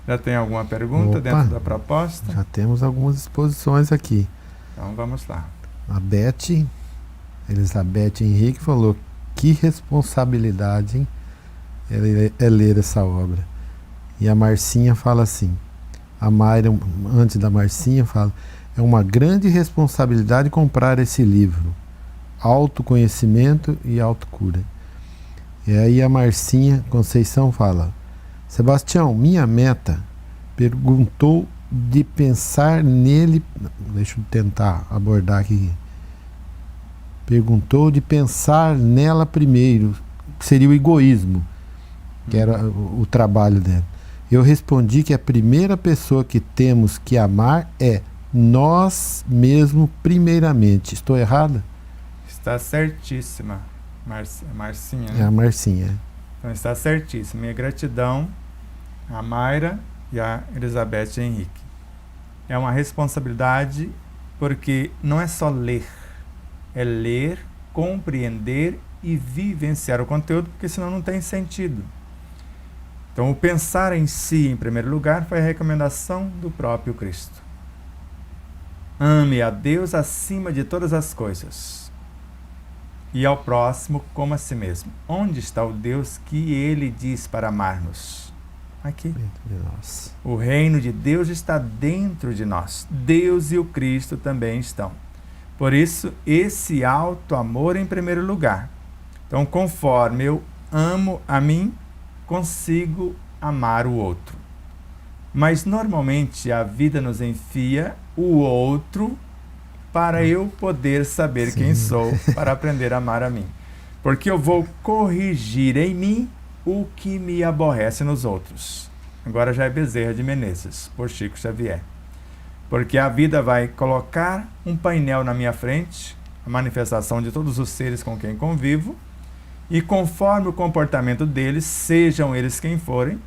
Já tem alguma pergunta dentro da proposta? Já temos algumas exposições aqui. Então vamos lá. A Elizabeth Henrique falou: que responsabilidade, hein? É ler essa obra. E a Marcinha fala assim, a Mayra, antes da Marcinha, fala: é uma grande responsabilidade comprar esse livro, Autoconhecimento e Autocura. E aí a Marcinha Conceição fala: Sebastião, minha meta perguntou de pensar nele, deixa eu tentar abordar aqui, perguntou de pensar nela primeiro, que seria o egoísmo, que era o trabalho dela. Eu respondi que a primeira pessoa que temos que amar é nós mesmos primeiramente. Estou errada? Está certíssima, Marcinha. É a Marcinha. Então está certíssima. Minha gratidão a Mayra e a Elizabeth Henrique. É uma responsabilidade porque não é só ler, é ler, compreender e vivenciar o conteúdo, porque senão não tem sentido. Então, o pensar em si, em primeiro lugar, foi a recomendação do próprio Cristo. Ame a Deus acima de todas as coisas e ao próximo como a si mesmo. Onde está o Deus que Ele diz para amar-nos? Aqui. Dentro de nós. O reino de Deus está dentro de nós. Deus e o Cristo também estão. Por isso, esse alto amor em primeiro lugar. Então, conforme eu amo a mim, consigo amar o outro. Mas, normalmente, a vida nos enfia o outro para eu poder saber quem sou, para aprender a amar a mim. Porque eu vou corrigir em mim o que me aborrece nos outros. Agora já é Bezerra de Menezes, por Chico Xavier. Porque a vida vai colocar um painel na minha frente, a manifestação de todos os seres com quem convivo, e conforme o comportamento deles, sejam eles quem forem,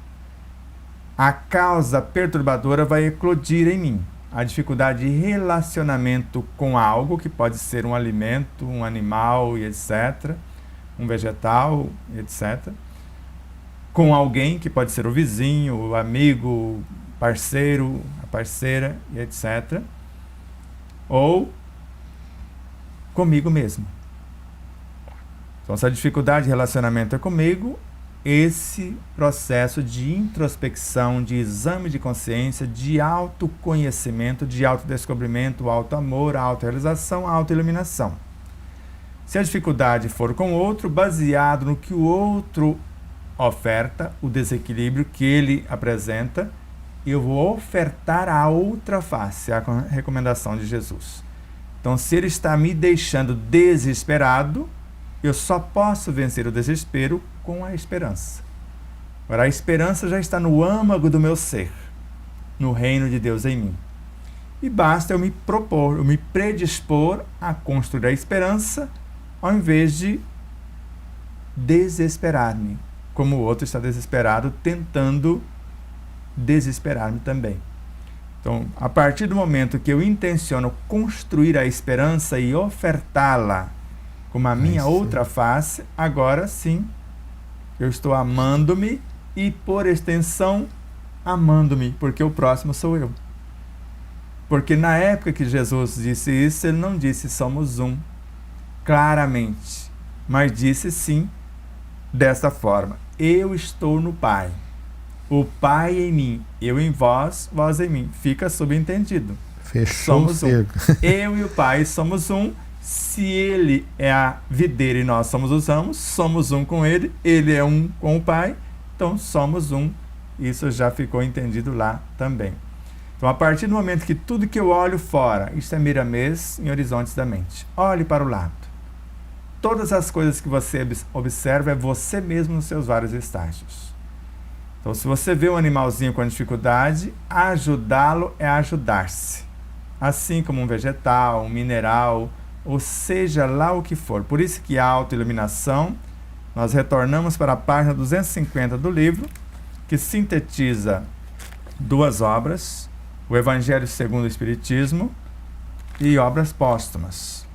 a causa perturbadora vai eclodir em mim. A dificuldade de relacionamento com algo, que pode ser um alimento, um animal e etc., um vegetal, etc., com alguém, que pode ser o vizinho, o amigo, o parceiro, a parceira, e etc., ou comigo mesmo. Então, se a dificuldade de relacionamento é comigo, esse processo de introspecção, de exame de consciência, de autoconhecimento, de autodescobrimento, autoamor, autorrealização, autoiluminação. Se a dificuldade for com o outro, baseado no que o outro oferta, o desequilíbrio que ele apresenta, eu vou ofertar a outra face, a recomendação de Jesus. Então, se ele está me deixando desesperado, eu só posso vencer o desespero com a esperança. Agora, a esperança já está no âmago do meu ser, no reino de Deus em mim. E basta eu me propor, eu me predispor a construir a esperança, ao invés de desesperar-me, como o outro está desesperado, tentando desesperar-me também. Então, a partir do momento que eu intenciono construir a esperança e ofertá-la como a minha outra face, agora sim, eu estou amando-me e, por extensão, amando-me, porque o próximo sou eu. Porque na época que Jesus disse isso, ele não disse somos um, claramente, mas disse sim, desta forma: eu estou no Pai, o Pai em mim, eu em vós, vós em mim. Fica subentendido. Fechou somos um. Eu e o Pai somos um. Se ele é a videira e nós somos os ramos, somos um com ele, ele é um com o Pai, então somos um. Isso já ficou entendido lá também. Então, a partir do momento que tudo que eu olho fora, isso é miramês em horizontes da mente. Olhe para o lado. Todas as coisas que você observa é você mesmo nos seus vários estágios. Então, se você vê um animalzinho com dificuldade, ajudá-lo é ajudar-se. Assim como um vegetal, um mineral, ou seja lá o que for. Por isso que a autoiluminação, nós retornamos para a página 250 do livro, que sintetiza duas obras, o Evangelho segundo o Espiritismo e obras póstumas.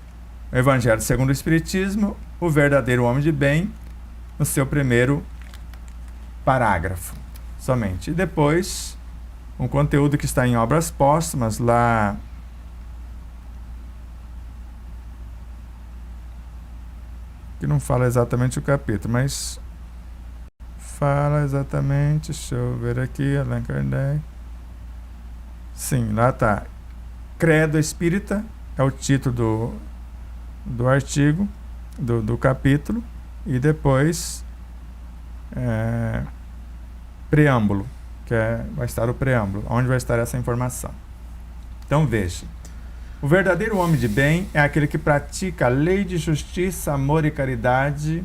O Evangelho segundo o Espiritismo, o verdadeiro homem de bem, no seu primeiro parágrafo, somente. E depois, um conteúdo que está em obras póstumas, lá que não fala exatamente o capítulo, mas fala exatamente, deixa eu ver aqui, Allan Kardec. Sim, lá está. Credo Espírita, é o título do artigo, do capítulo, e depois preâmbulo, vai estar o preâmbulo, onde vai estar essa informação. Então veja. O verdadeiro homem de bem é aquele que pratica a lei de justiça, amor e caridade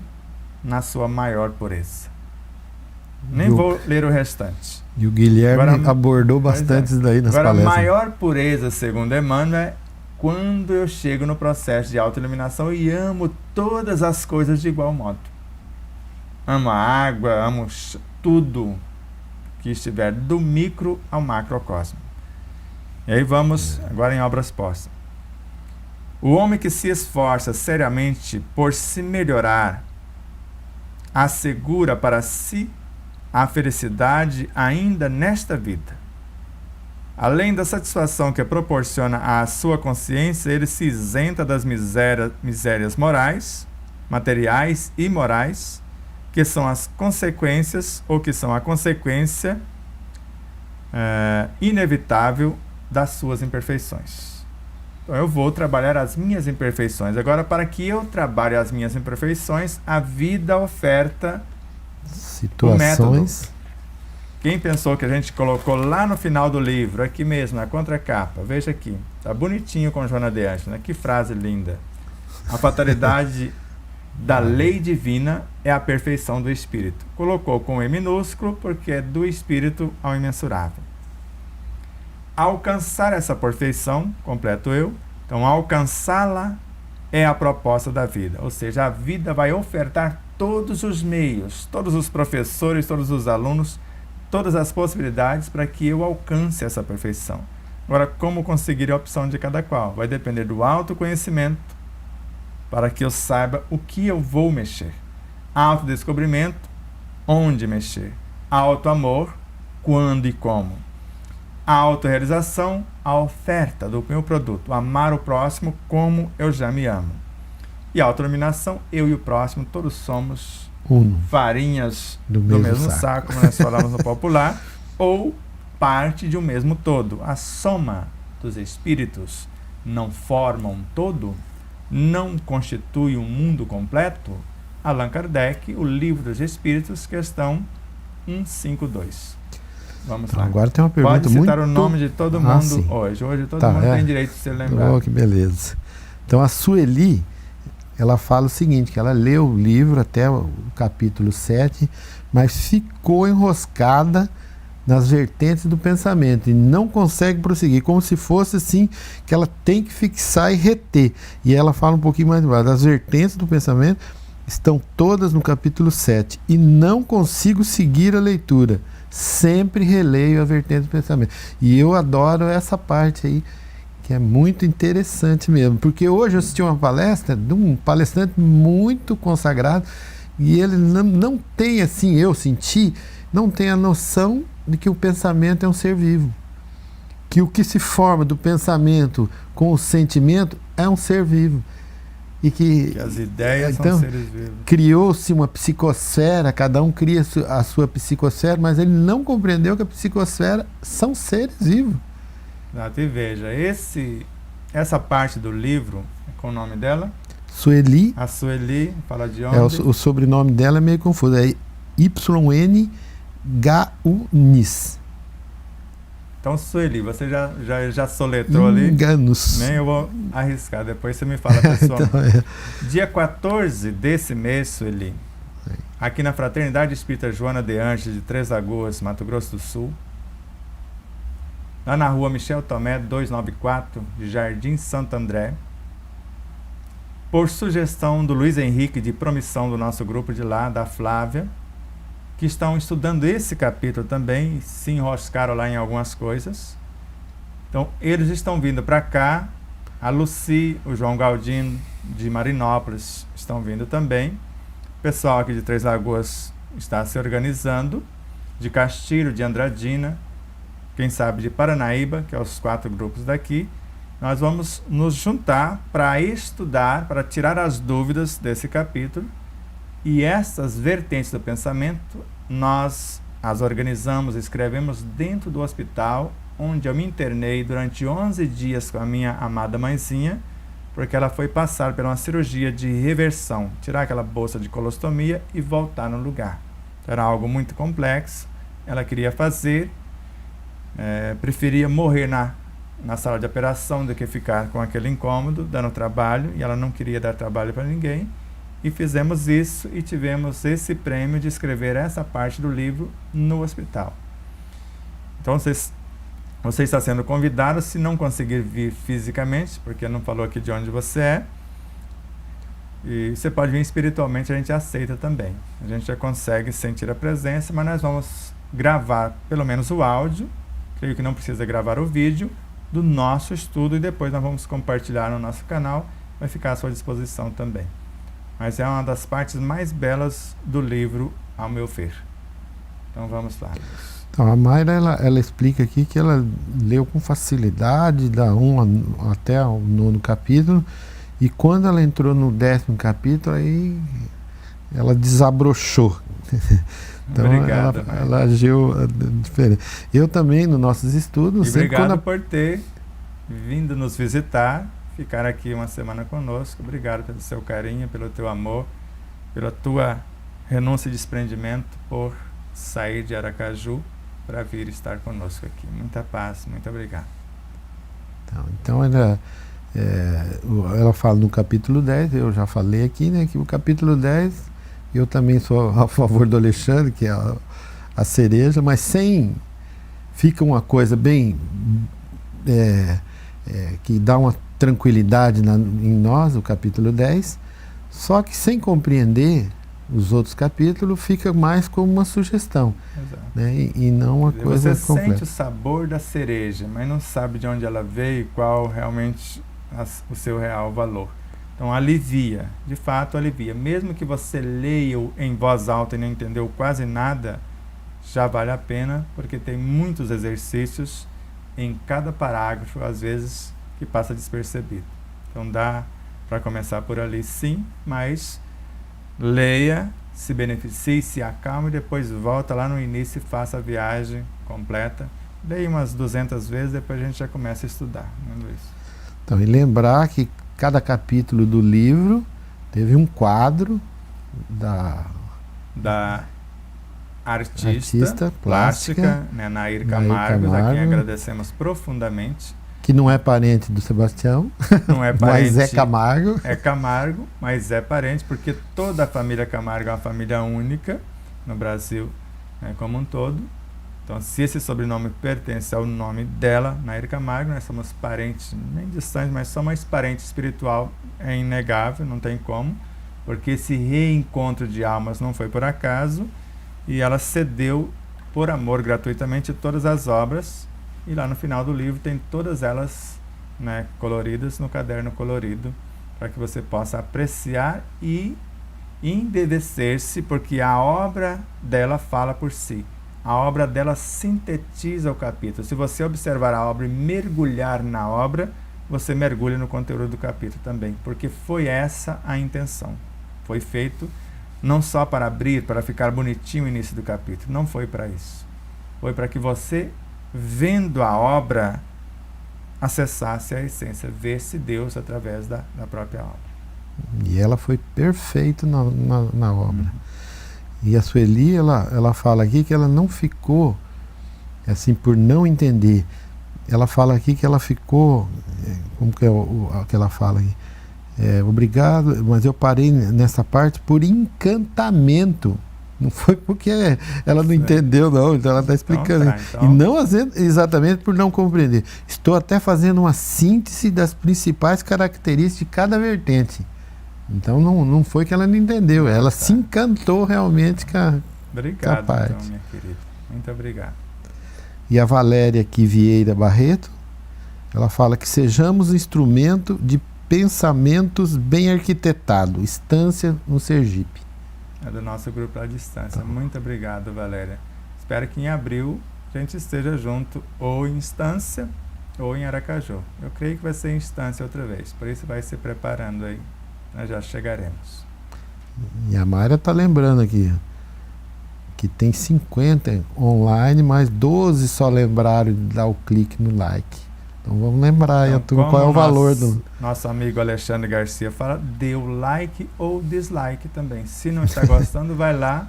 na sua maior pureza. Nem vou ler o restante. E o Guilherme abordou bastante isso daí nas palestras. Agora, a maior pureza, segundo Emmanuel, é quando eu chego no processo de autoiluminação e amo todas as coisas de igual modo. Amo a água, amo tudo que estiver do micro ao macrocosmo. E aí vamos agora em obras póstumas. O homem que se esforça seriamente por se melhorar assegura para si a felicidade ainda nesta vida. Além da satisfação que proporciona à sua consciência, ele se isenta das misérias morais, materiais e morais, que são as consequências, ou que são a consequência inevitável das suas imperfeições. Então eu vou trabalhar as minhas imperfeições. Agora, para que eu trabalhe as minhas imperfeições, a vida oferta situações. O método. Quem pensou que a gente colocou lá no final do livro, aqui mesmo, na contracapa, veja aqui, tá bonitinho com Joana de Ângeles, né? Que frase linda. A fatalidade da lei divina é a perfeição do espírito. Colocou com E minúsculo porque é do espírito ao imensurável. Alcançar essa perfeição, completo eu, então alcançá-la é a proposta da vida, ou seja, a vida vai ofertar todos os meios, todos os professores, todos os alunos, todas as possibilidades para que eu alcance essa perfeição. Agora, como conseguir a opção de cada qual? Vai depender do autoconhecimento, para que eu saiba o que eu vou mexer. Autodescobrimento, onde mexer. Autoamor, quando e como. A autorrealização, a oferta do meu produto. Amar o próximo como eu já me amo. E a autoiluminação, eu e o próximo, todos somos farinhas do mesmo saco, como nós falamos no popular, ou parte de um mesmo todo. A soma dos espíritos não forma um todo? Não constitui um mundo completo? Allan Kardec, o Livro dos Espíritos, questão 152. Vamos lá. Agora tem uma pergunta Pode citar o nome de todo mundo hoje. Hoje todo mundo tem direito de ser lembrado. Oh, que beleza. Então a Sueli, ela fala o seguinte, que ela leu o livro até o capítulo 7, mas ficou enroscada nas vertentes do pensamento e não consegue prosseguir, como se fosse assim, que ela tem que fixar e reter. E ela fala um pouquinho mais embaixo, as vertentes do pensamento estão todas no capítulo 7 e não consigo seguir a leitura, sempre releio a vertente do pensamento. E eu adoro essa parte aí, que é muito interessante mesmo, porque hoje eu assisti uma palestra de um palestrante muito consagrado e ele não tem, assim, eu senti, não tem a noção de que o pensamento é um ser vivo, que o que se forma do pensamento com o sentimento é um ser vivo e que as ideias então, são seres vivos. Criou-se uma psicosfera, cada um cria a sua psicosfera, mas ele não compreendeu que a psicosfera são seres vivos. Exato, e veja, essa parte do livro, qual o nome dela? Sueli. A Sueli, fala de onde? O sobrenome dela é meio confuso, é Y-N-G-U-N-I-S. Então, Sueli, você já soletrou ali? Enganos. Nem eu vou arriscar, depois você me fala pessoalmente. Então, Dia 14 desse mês, Sueli, aqui na Fraternidade Espírita Joana de Anjos, de Três Lagoas, Mato Grosso do Sul, lá na rua Michel Tomé, 294, de Jardim Santo André, por sugestão do Luiz Henrique, de promissão do nosso grupo de lá, da Flávia, que estão estudando esse capítulo também, se enroscaram lá em algumas coisas. Então, eles estão vindo para cá, a Luci, o João Galdino, de Marinópolis, estão vindo também. O pessoal aqui de Três Lagoas está se organizando, de Castilho, de Andradina, quem sabe de Paranaíba, que é os 4 grupos daqui. Nós vamos nos juntar para estudar, para tirar as dúvidas desse capítulo. E essas vertentes do pensamento, nós as organizamos, escrevemos dentro do hospital, onde eu me internei durante 11 dias com a minha amada mãezinha, porque ela foi passar por uma cirurgia de reversão, tirar aquela bolsa de colostomia e voltar no lugar. Era algo muito complexo, ela queria fazer, preferia morrer na sala de operação do que ficar com aquele incômodo, dando trabalho, e ela não queria dar trabalho para ninguém. E fizemos isso e tivemos esse prêmio de escrever essa parte do livro no hospital. Então, você está sendo convidado, se não conseguir vir fisicamente, porque não falou aqui de onde você é, e você pode vir espiritualmente, a gente aceita também. A gente já consegue sentir a presença, mas nós vamos gravar pelo menos o áudio, creio que não precisa gravar o vídeo, do nosso estudo, e depois nós vamos compartilhar no nosso canal, vai ficar à sua disposição também. Mas é uma das partes mais belas do livro, ao meu ver. Então vamos lá. Então, a Mayra, ela explica aqui que ela leu com facilidade, da 1 até o 9º capítulo, e quando ela entrou no 10º capítulo, aí ela desabrochou. Então, obrigado, ela agiu diferente. Eu também, nos nossos estudos... E obrigado por ter vindo nos visitar, ficar aqui uma semana conosco. Obrigado pelo seu carinho, pelo teu amor, pela tua renúncia e desprendimento por sair de Aracaju para vir estar conosco aqui. Muita paz, muito obrigado. Então ela fala no capítulo 10, eu já falei aqui, né, que o capítulo 10, eu também sou a favor do Alexandre, que é a cereja, mas fica uma coisa bem, que dá uma tranquilidade em nós, o capítulo 10, só que sem compreender os outros capítulos, fica mais como uma sugestão, né? E não uma coisa completa. Você sente o sabor da cereja, mas não sabe de onde ela veio e qual realmente o seu real valor. Então alivia, de fato alivia. Mesmo que você leia em voz alta e não entendeu quase nada, já vale a pena, porque tem muitos exercícios em cada parágrafo, às vezes, que passa despercebido. Então dá para começar por ali sim, mas leia se beneficie, se acalme e depois volta lá no início e faça a viagem completa. Leia umas 200 vezes, depois a gente já começa a estudar, né, Luiz? Então, e lembrar que cada capítulo do livro teve um quadro da artista plástica, né, Nair Camargo, a quem agradecemos profundamente. Que não é parente do Sebastião, não é parente, mas é Camargo. É Camargo, mas é parente, porque toda a família Camargo é uma família única no Brasil, né, como um todo. Então, se esse sobrenome pertence ao nome dela, Nair Camargo, nós somos parentes, nem distantes, mas somos parente espiritual, é inegável, não tem como, porque esse reencontro de almas não foi por acaso, e ela cedeu por amor gratuitamente todas as obras, e lá no final do livro tem todas elas, né, coloridas no caderno colorido, para que você possa apreciar e embevecer-se, porque a obra dela fala por si. A obra dela sintetiza o capítulo. Se você observar a obra e mergulhar na obra, você mergulha no conteúdo do capítulo também, porque foi essa a intenção. Foi feito não só para abrir, para ficar bonitinho o início do capítulo, não foi para isso. Foi para que você, vendo a obra, acessasse a essência, vesse Deus através da própria obra. E ela foi perfeita na obra. E a Sueli, ela fala aqui que ela não ficou, assim, por não entender. Ela fala aqui que ela ficou, como que é o que ela fala aí? Obrigado, mas eu parei nessa parte por encantamento. Não foi porque ela não entendeu, não. Então ela está explicando. Então. E não exatamente por não compreender. Estou até fazendo uma síntese das principais características de cada vertente. Então não foi que ela não entendeu, ela se encantou realmente com a parte. Então, minha querida. Muito obrigado. E a Valéria aqui, Vieira Barreto, ela fala que sejamos instrumento de pensamentos bem arquitetado, Estância no Sergipe. É do nosso grupo à distância. Tá. Muito obrigado, Valéria. Espero que em abril a gente esteja junto, ou em Estância ou em Aracaju. Eu creio que vai ser em Estância outra vez, por isso vai se preparando aí. Nós já chegaremos. E a Mayra está lembrando aqui que tem 50 online, mas 12 só lembraram de dar o clique no like. Então vamos lembrar então, qual é o valor do... Nosso amigo Alexandre Garcia fala, dê o like ou dislike também. Se não está gostando, vai lá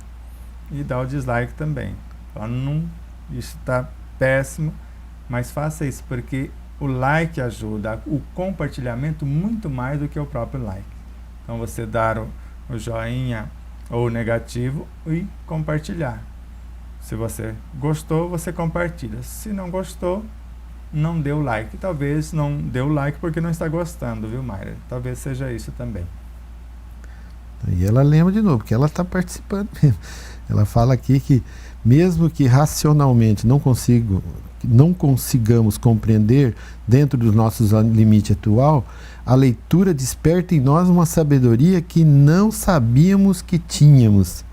e dá o dislike também. Fala, isso está péssimo, mas faça isso, porque o like ajuda, o compartilhamento muito mais do que o próprio like. Então você dar o joinha ou o negativo e compartilhar. Se você gostou, você compartilha. Se não gostou, não dê o like. Talvez não dê o like porque não está gostando, viu, Mayra? Talvez seja isso também. E ela lembra de novo, porque ela está participando mesmo. Ela fala aqui que mesmo que racionalmente não consigamos compreender dentro dos nossos limites atual, a leitura desperta em nós uma sabedoria que não sabíamos que tínhamos.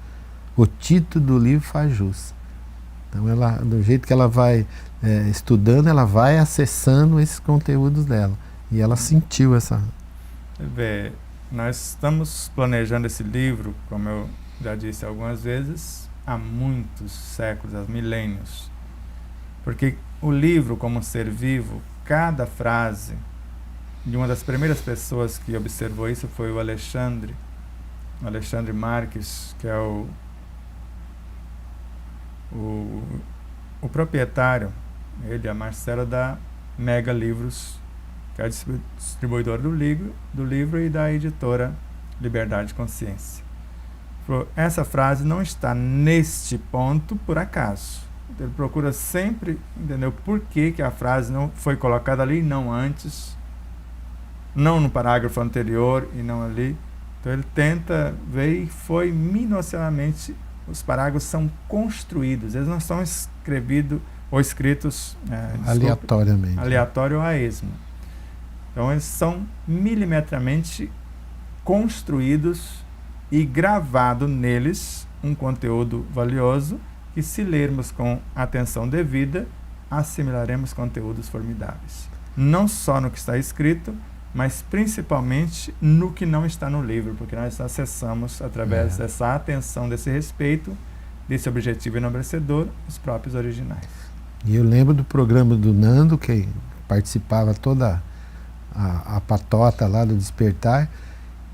O título do livro faz jus. Então, ela, do jeito que ela vai estudando, ela vai acessando esses conteúdos dela. E ela sentiu essa... Nós estamos planejando esse livro, como eu já disse algumas vezes, há muitos séculos, há milênios. Porque o livro, como um ser vivo, cada frase... E uma das primeiras pessoas que observou isso foi o Alexandre Marques, que é o proprietário, ele, a Marcela, da Mega Livros, que é a distribuidora do livro e da editora Liberdade de Consciência. Essa frase não está neste ponto por acaso. Ele procura sempre entender por que a frase não foi colocada ali e não antes, não no parágrafo anterior e não ali. Então ele tenta ver e foi minuciosamente, os parágrafos são construídos, eles não são escritos aleatoriamente. Aleatório ou a esmo. Então eles são milimetramente construídos e gravado neles um conteúdo valioso que, se lermos com atenção devida, assimilaremos conteúdos formidáveis. Não só no que está escrito, mas principalmente no que não está no livro, porque nós acessamos, através dessa atenção, desse respeito, desse objetivo enobrecedor, os próprios originais. E eu lembro do programa do Nando, que participava toda a patota lá do Despertar,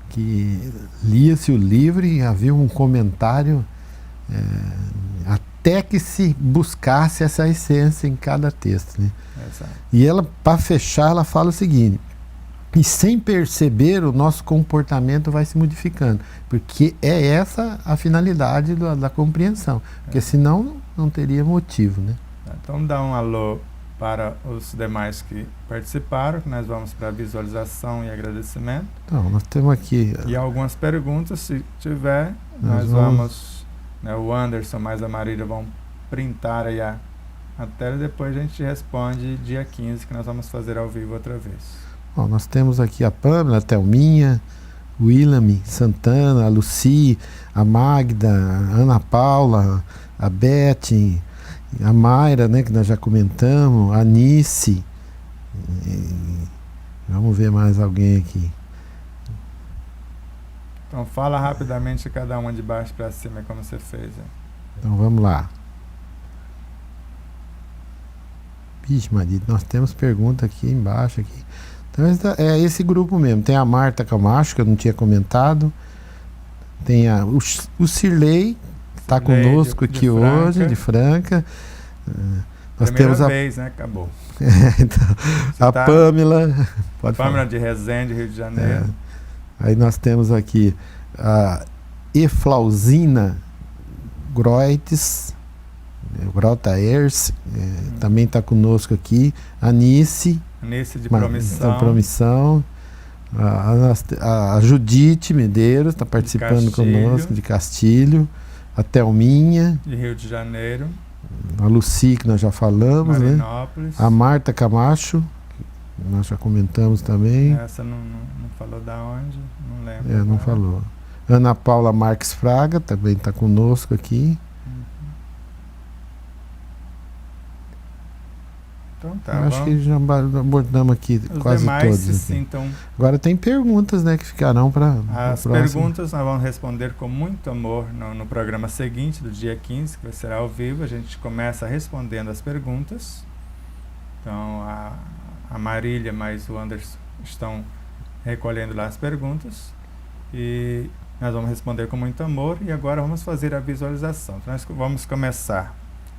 que lia-se o livro e havia um comentário até que se buscasse essa essência em cada texto, né? Exato. E ela, para fechar, ela fala o seguinte: e sem perceber, o nosso comportamento vai se modificando, porque é essa a finalidade da compreensão, porque senão não teria motivo, né? Então dá um alô para os demais que participaram, que nós vamos para a visualização e agradecimento. Então, nós temos aqui... E algumas perguntas, se tiver, nós vamos, né, o Anderson mais a Marília vão printar aí a tela e depois a gente responde dia 15, que nós vamos fazer ao vivo outra vez. Bom, nós temos aqui a Pamela, a Thelminha, o William Santana, a Lucy, a Magda, a Ana Paula, a Beth, a Mayra, né, que nós já comentamos, a Nice. Vamos ver mais alguém aqui. Então fala rapidamente cada uma de baixo para cima, como você fez. Hein? Então vamos lá. Vixe, Maria, nós temos pergunta aqui embaixo. Aqui. Então é esse grupo mesmo. Tem a Marta Camacho, que eu não tinha comentado. Tem o Cirlei, que está conosco aqui hoje, de Franca. Nós temos vez, né? Acabou. Então, a Pamela. Pode Pamela falar. De Resende, Rio de Janeiro. Aí nós temos aqui a Eflauzina Groites, Grotaers, também está conosco aqui. A Nice de Promissão. A Judite Medeiros está participando conosco, de Castilho. A Thelminha, de Rio de Janeiro. A Lucy, que nós já falamos, né? A Marta Camacho, que nós já comentamos também. Essa não falou da onde, não lembro. Não falou. Ana Paula Marques Fraga também está conosco aqui. Então tá. Eu acho que já abordamos aqui os quase demais todos. Se sintam... Agora tem perguntas, né, que ficarão para as perguntas nós vamos responder com muito amor no programa seguinte, do dia 15, que será ao vivo. A gente começa respondendo as perguntas. Então a Marília mais o Anderson estão recolhendo lá as perguntas e nós vamos responder com muito amor. E agora vamos fazer a visualização. Então nós vamos começar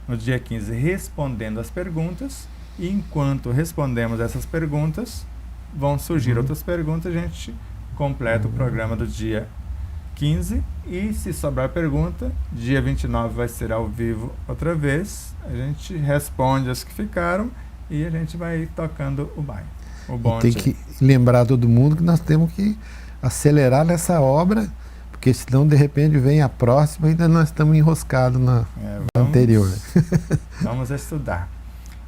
no dia 15 respondendo as perguntas. E enquanto respondemos essas perguntas, vão surgir outras perguntas, a gente completa o programa do dia 15. E se sobrar pergunta, dia 29 vai ser ao vivo outra vez. A gente responde as que ficaram e a gente vai tocando o baile. Tem que lembrar todo mundo que nós temos que acelerar nessa obra, porque senão de repente vem a próxima e ainda nós estamos enroscados na anterior. Vamos estudar.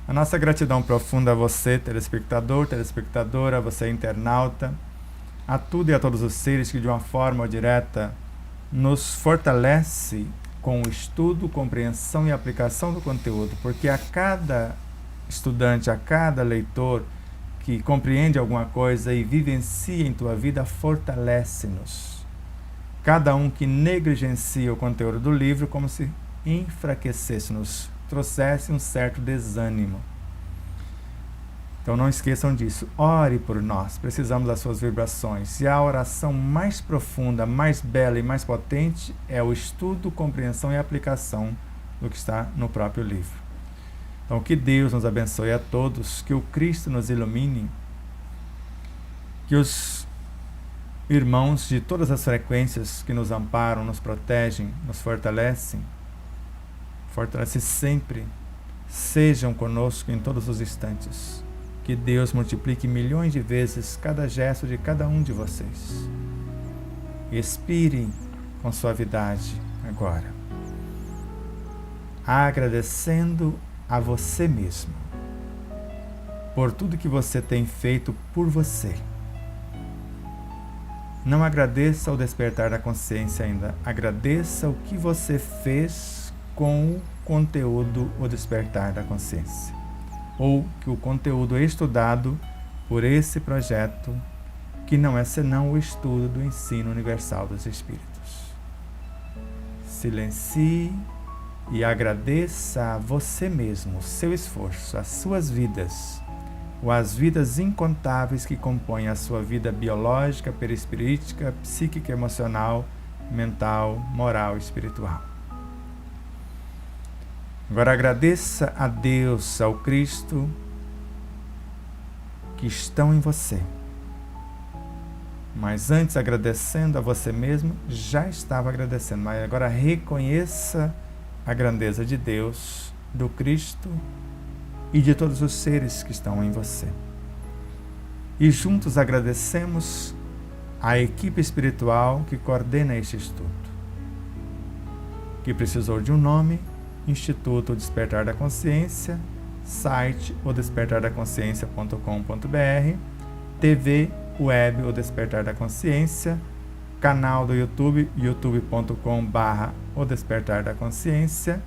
A nossa gratidão profunda a você, telespectador, telespectadora, a você, internauta, a tudo e a todos os seres que de uma forma ou direta nos fortalece com o estudo, compreensão e aplicação do conteúdo, porque a cada estudante, a cada leitor que compreende alguma coisa e vivencia em tua vida, fortalece-nos. Cada um que negligencia o conteúdo do livro, como se enfraquecesse-nos, trouxesse um certo desânimo. Então não esqueçam disso. Ore por nós, precisamos das suas vibrações. E a oração mais profunda, mais bela e mais potente é o estudo, compreensão e aplicação do que está no próprio livro. Então que Deus nos abençoe a todos, que o Cristo nos ilumine, que os irmãos de todas as frequências que nos amparam, nos protegem, nos fortalecem sempre, sejam conosco em todos os instantes. Que Deus multiplique milhões de vezes cada gesto de cada um de vocês. Expire com suavidade agora, agradecendo a você mesmo por tudo que você tem feito por você. Não agradeça ao despertar da consciência ainda, agradeça o que você fez com o conteúdo O Despertar da Consciência, ou que o conteúdo estudado por esse projeto que não é senão o estudo do ensino universal dos Espíritos. Silencie e agradeça a você mesmo o seu esforço, as suas vidas, ou as vidas incontáveis que compõem a sua vida biológica, perispirítica, psíquica, emocional, mental, moral e espiritual. Agora agradeça a Deus, ao Cristo, que estão em você. Mas antes, agradecendo a você mesmo, já estava agradecendo. Mas agora reconheça a grandeza de Deus, do Cristo e de todos os seres que estão em você. E juntos agradecemos a equipe espiritual que coordena este estudo, que precisou de um nome: Instituto Despertar da Consciência, site odespertardaconsciência.com.br, TV web O Despertar da Consciência, canal do YouTube, youtube.com/O Despertar da Consciência,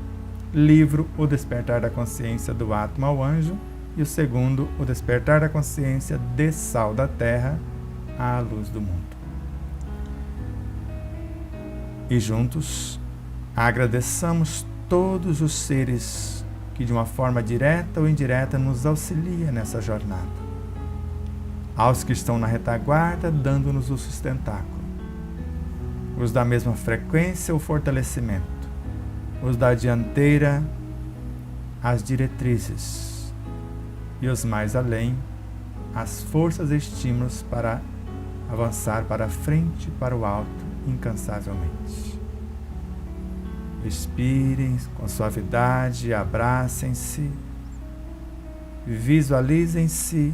livro O Despertar da Consciência do Átomo ao Anjo, e o segundo, O Despertar da Consciência de Sal da Terra à Luz do Mundo. E juntos agradeçamos todos os seres que de uma forma direta ou indireta nos auxiliam nessa jornada. Aos que estão na retaguarda, dando-nos o sustentáculo. Os da mesma frequência, o fortalecimento. Os da dianteira, as diretrizes. E os mais além, as forças e estímulos para avançar para a frente, para o alto, incansavelmente. Respirem com suavidade, abracem-se, visualizem-se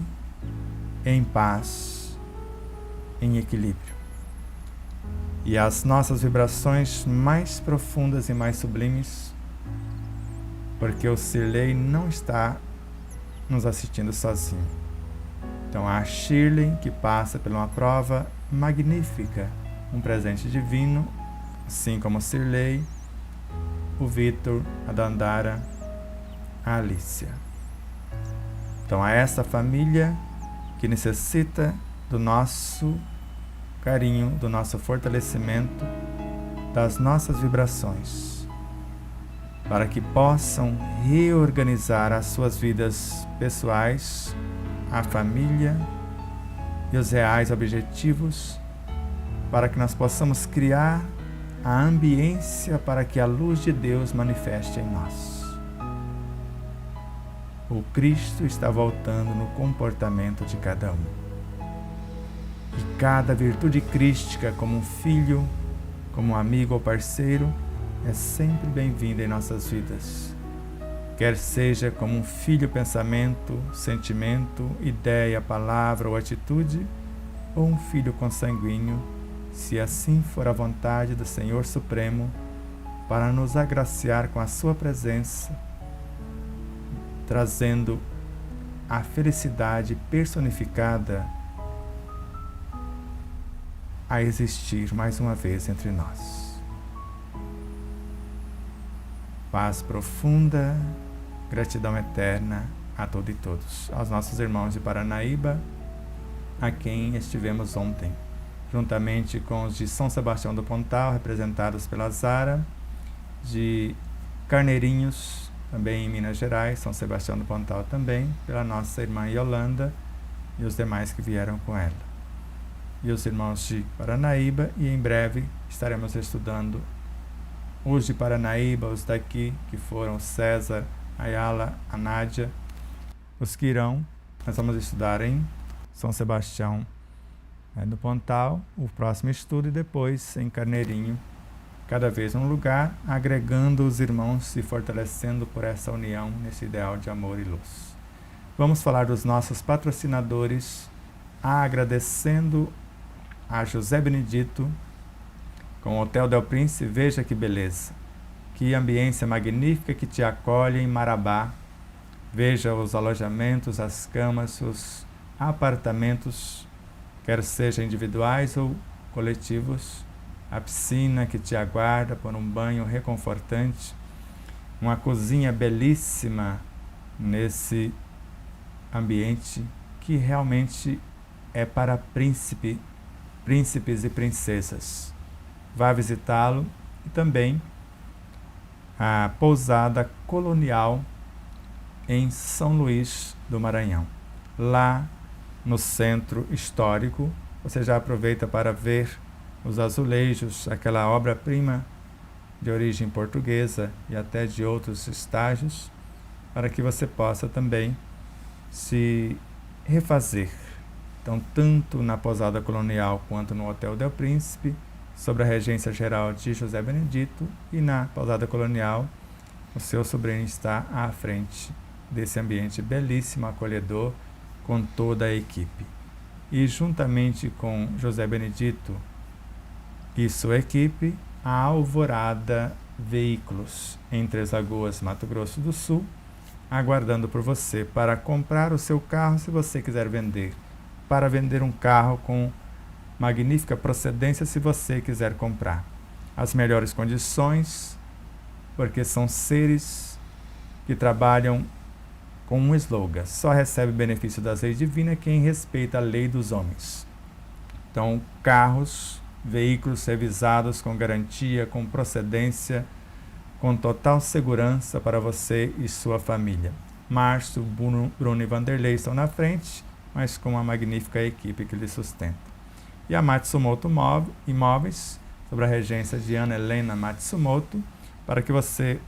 em paz, em equilíbrio. E as nossas vibrações mais profundas e mais sublimes, porque o Sirley não está nos assistindo sozinho. Então a Shirley, que passa por uma prova magnífica, um presente divino, assim como o Sirley, o Vitor, a Dandara, a Alícia. Então a essa família que necessita do nosso carinho, do nosso fortalecimento, das nossas vibrações, para que possam reorganizar as suas vidas pessoais, a família e os reais objetivos, para que nós possamos criar a ambiência para que a luz de Deus manifeste em nós. O Cristo está voltando no comportamento de cada um. E cada virtude crística, como um filho, como um amigo ou parceiro, é sempre bem-vinda em nossas vidas. Quer seja como um filho pensamento, sentimento, ideia, palavra ou atitude, ou um filho consanguíneo, se assim for a vontade do Senhor Supremo, para nos agraciar com a sua presença, trazendo a felicidade personificada a existir mais uma vez entre nós. Paz profunda, gratidão eterna a todos e todos. Aos nossos irmãos de Paranaíba, a quem estivemos ontem, juntamente com os de São Sebastião do Pontal, representados pela Zara, de Carneirinhos, também em Minas Gerais, São Sebastião do Pontal também, pela nossa irmã Yolanda e os demais que vieram com ela. E os irmãos de Paranaíba, e em breve estaremos estudando os de Paranaíba, os daqui, que foram César, Ayala, a Nádia, os que irão, nós vamos estudar em São Sebastião do Pontal, o próximo estudo, e depois em Carneirinho, cada vez um lugar, agregando os irmãos e fortalecendo por essa união nesse ideal de amor e luz. Vamos falar dos nossos patrocinadores, agradecendo a José Benedito, com o Hotel Del Prince. Veja que beleza, que ambiência magnífica que te acolhe em Marabá. Veja os alojamentos, as camas, os apartamentos, quer sejam individuais ou coletivos, a piscina que te aguarda por um banho reconfortante, uma cozinha belíssima nesse ambiente que realmente é para príncipes e princesas. Vá visitá-lo, e também a pousada colonial em São Luís do Maranhão. Lá no centro histórico, você já aproveita para ver os azulejos, aquela obra-prima de origem portuguesa e até de outros estágios, para que você possa também se refazer. Então, tanto na pousada colonial quanto no Hotel Del Príncipe, sob a regência geral de José Benedito, e na pousada colonial, o seu sobrinho está à frente desse ambiente belíssimo, acolhedor, com toda a equipe. E juntamente com José Benedito e sua equipe, a Alvorada Veículos, em Três Lagoas, Mato Grosso do Sul, aguardando por você para comprar o seu carro, se você quiser vender, para vender um carro com magnífica procedência, se você quiser comprar. As melhores condições, porque são seres que trabalham com um slogan: só recebe benefício das leis divinas quem respeita a lei dos homens. Então, carros, veículos revisados com garantia, com procedência, com total segurança para você e sua família. Márcio, Bruno e Vanderlei estão na frente, mas com uma magnífica equipe que lhe sustenta. E a Matsumoto Imóveis, sob a regência de Ana Helena Matsumoto, para que você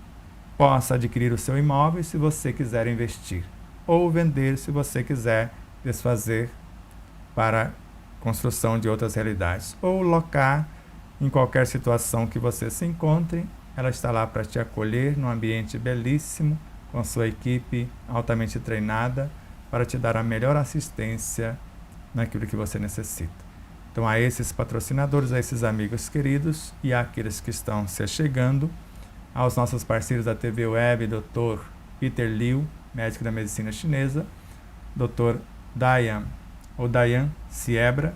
possa adquirir o seu imóvel se você quiser investir, ou vender se você quiser desfazer para construção de outras realidades, ou locar em qualquer situação que você se encontre. Ela está lá para te acolher num ambiente belíssimo, com sua equipe altamente treinada, para te dar a melhor assistência naquilo que você necessita. Então, a esses patrocinadores, a esses amigos queridos e àqueles que estão se chegando, aos nossos parceiros da TV Web, Dr. Peter Liu, médico da medicina chinesa, Dr. Dayan Siebra,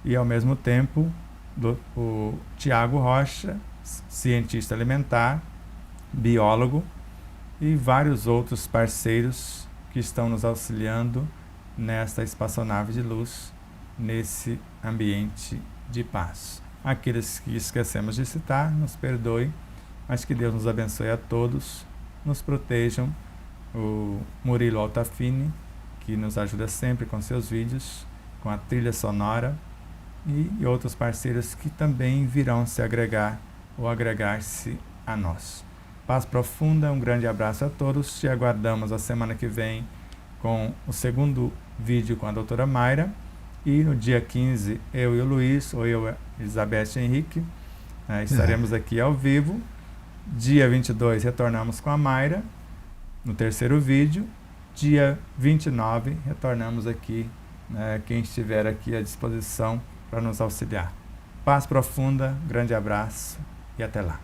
e ao mesmo tempo o Tiago Rocha, cientista alimentar, biólogo, e vários outros parceiros que estão nos auxiliando nesta espaçonave de luz, nesse ambiente de paz. Aqueles que esquecemos de citar, nos perdoem, mas que Deus nos abençoe a todos, nos protejam. O Murilo Altafini, que nos ajuda sempre com seus vídeos, com a trilha sonora, e outros parceiros que também virão se agregar ou agregar-se a nós. Paz profunda, um grande abraço a todos, te aguardamos a semana que vem com o segundo vídeo com a doutora Mayra, e no dia 15 eu e o Luiz, ou eu e Elizabeth Henrique, estaremos aqui ao vivo. Dia 22 retornamos com a Mayra no terceiro vídeo. Dia 29 retornamos aqui, quem estiver aqui à disposição para nos auxiliar. Paz profunda, grande abraço e até lá.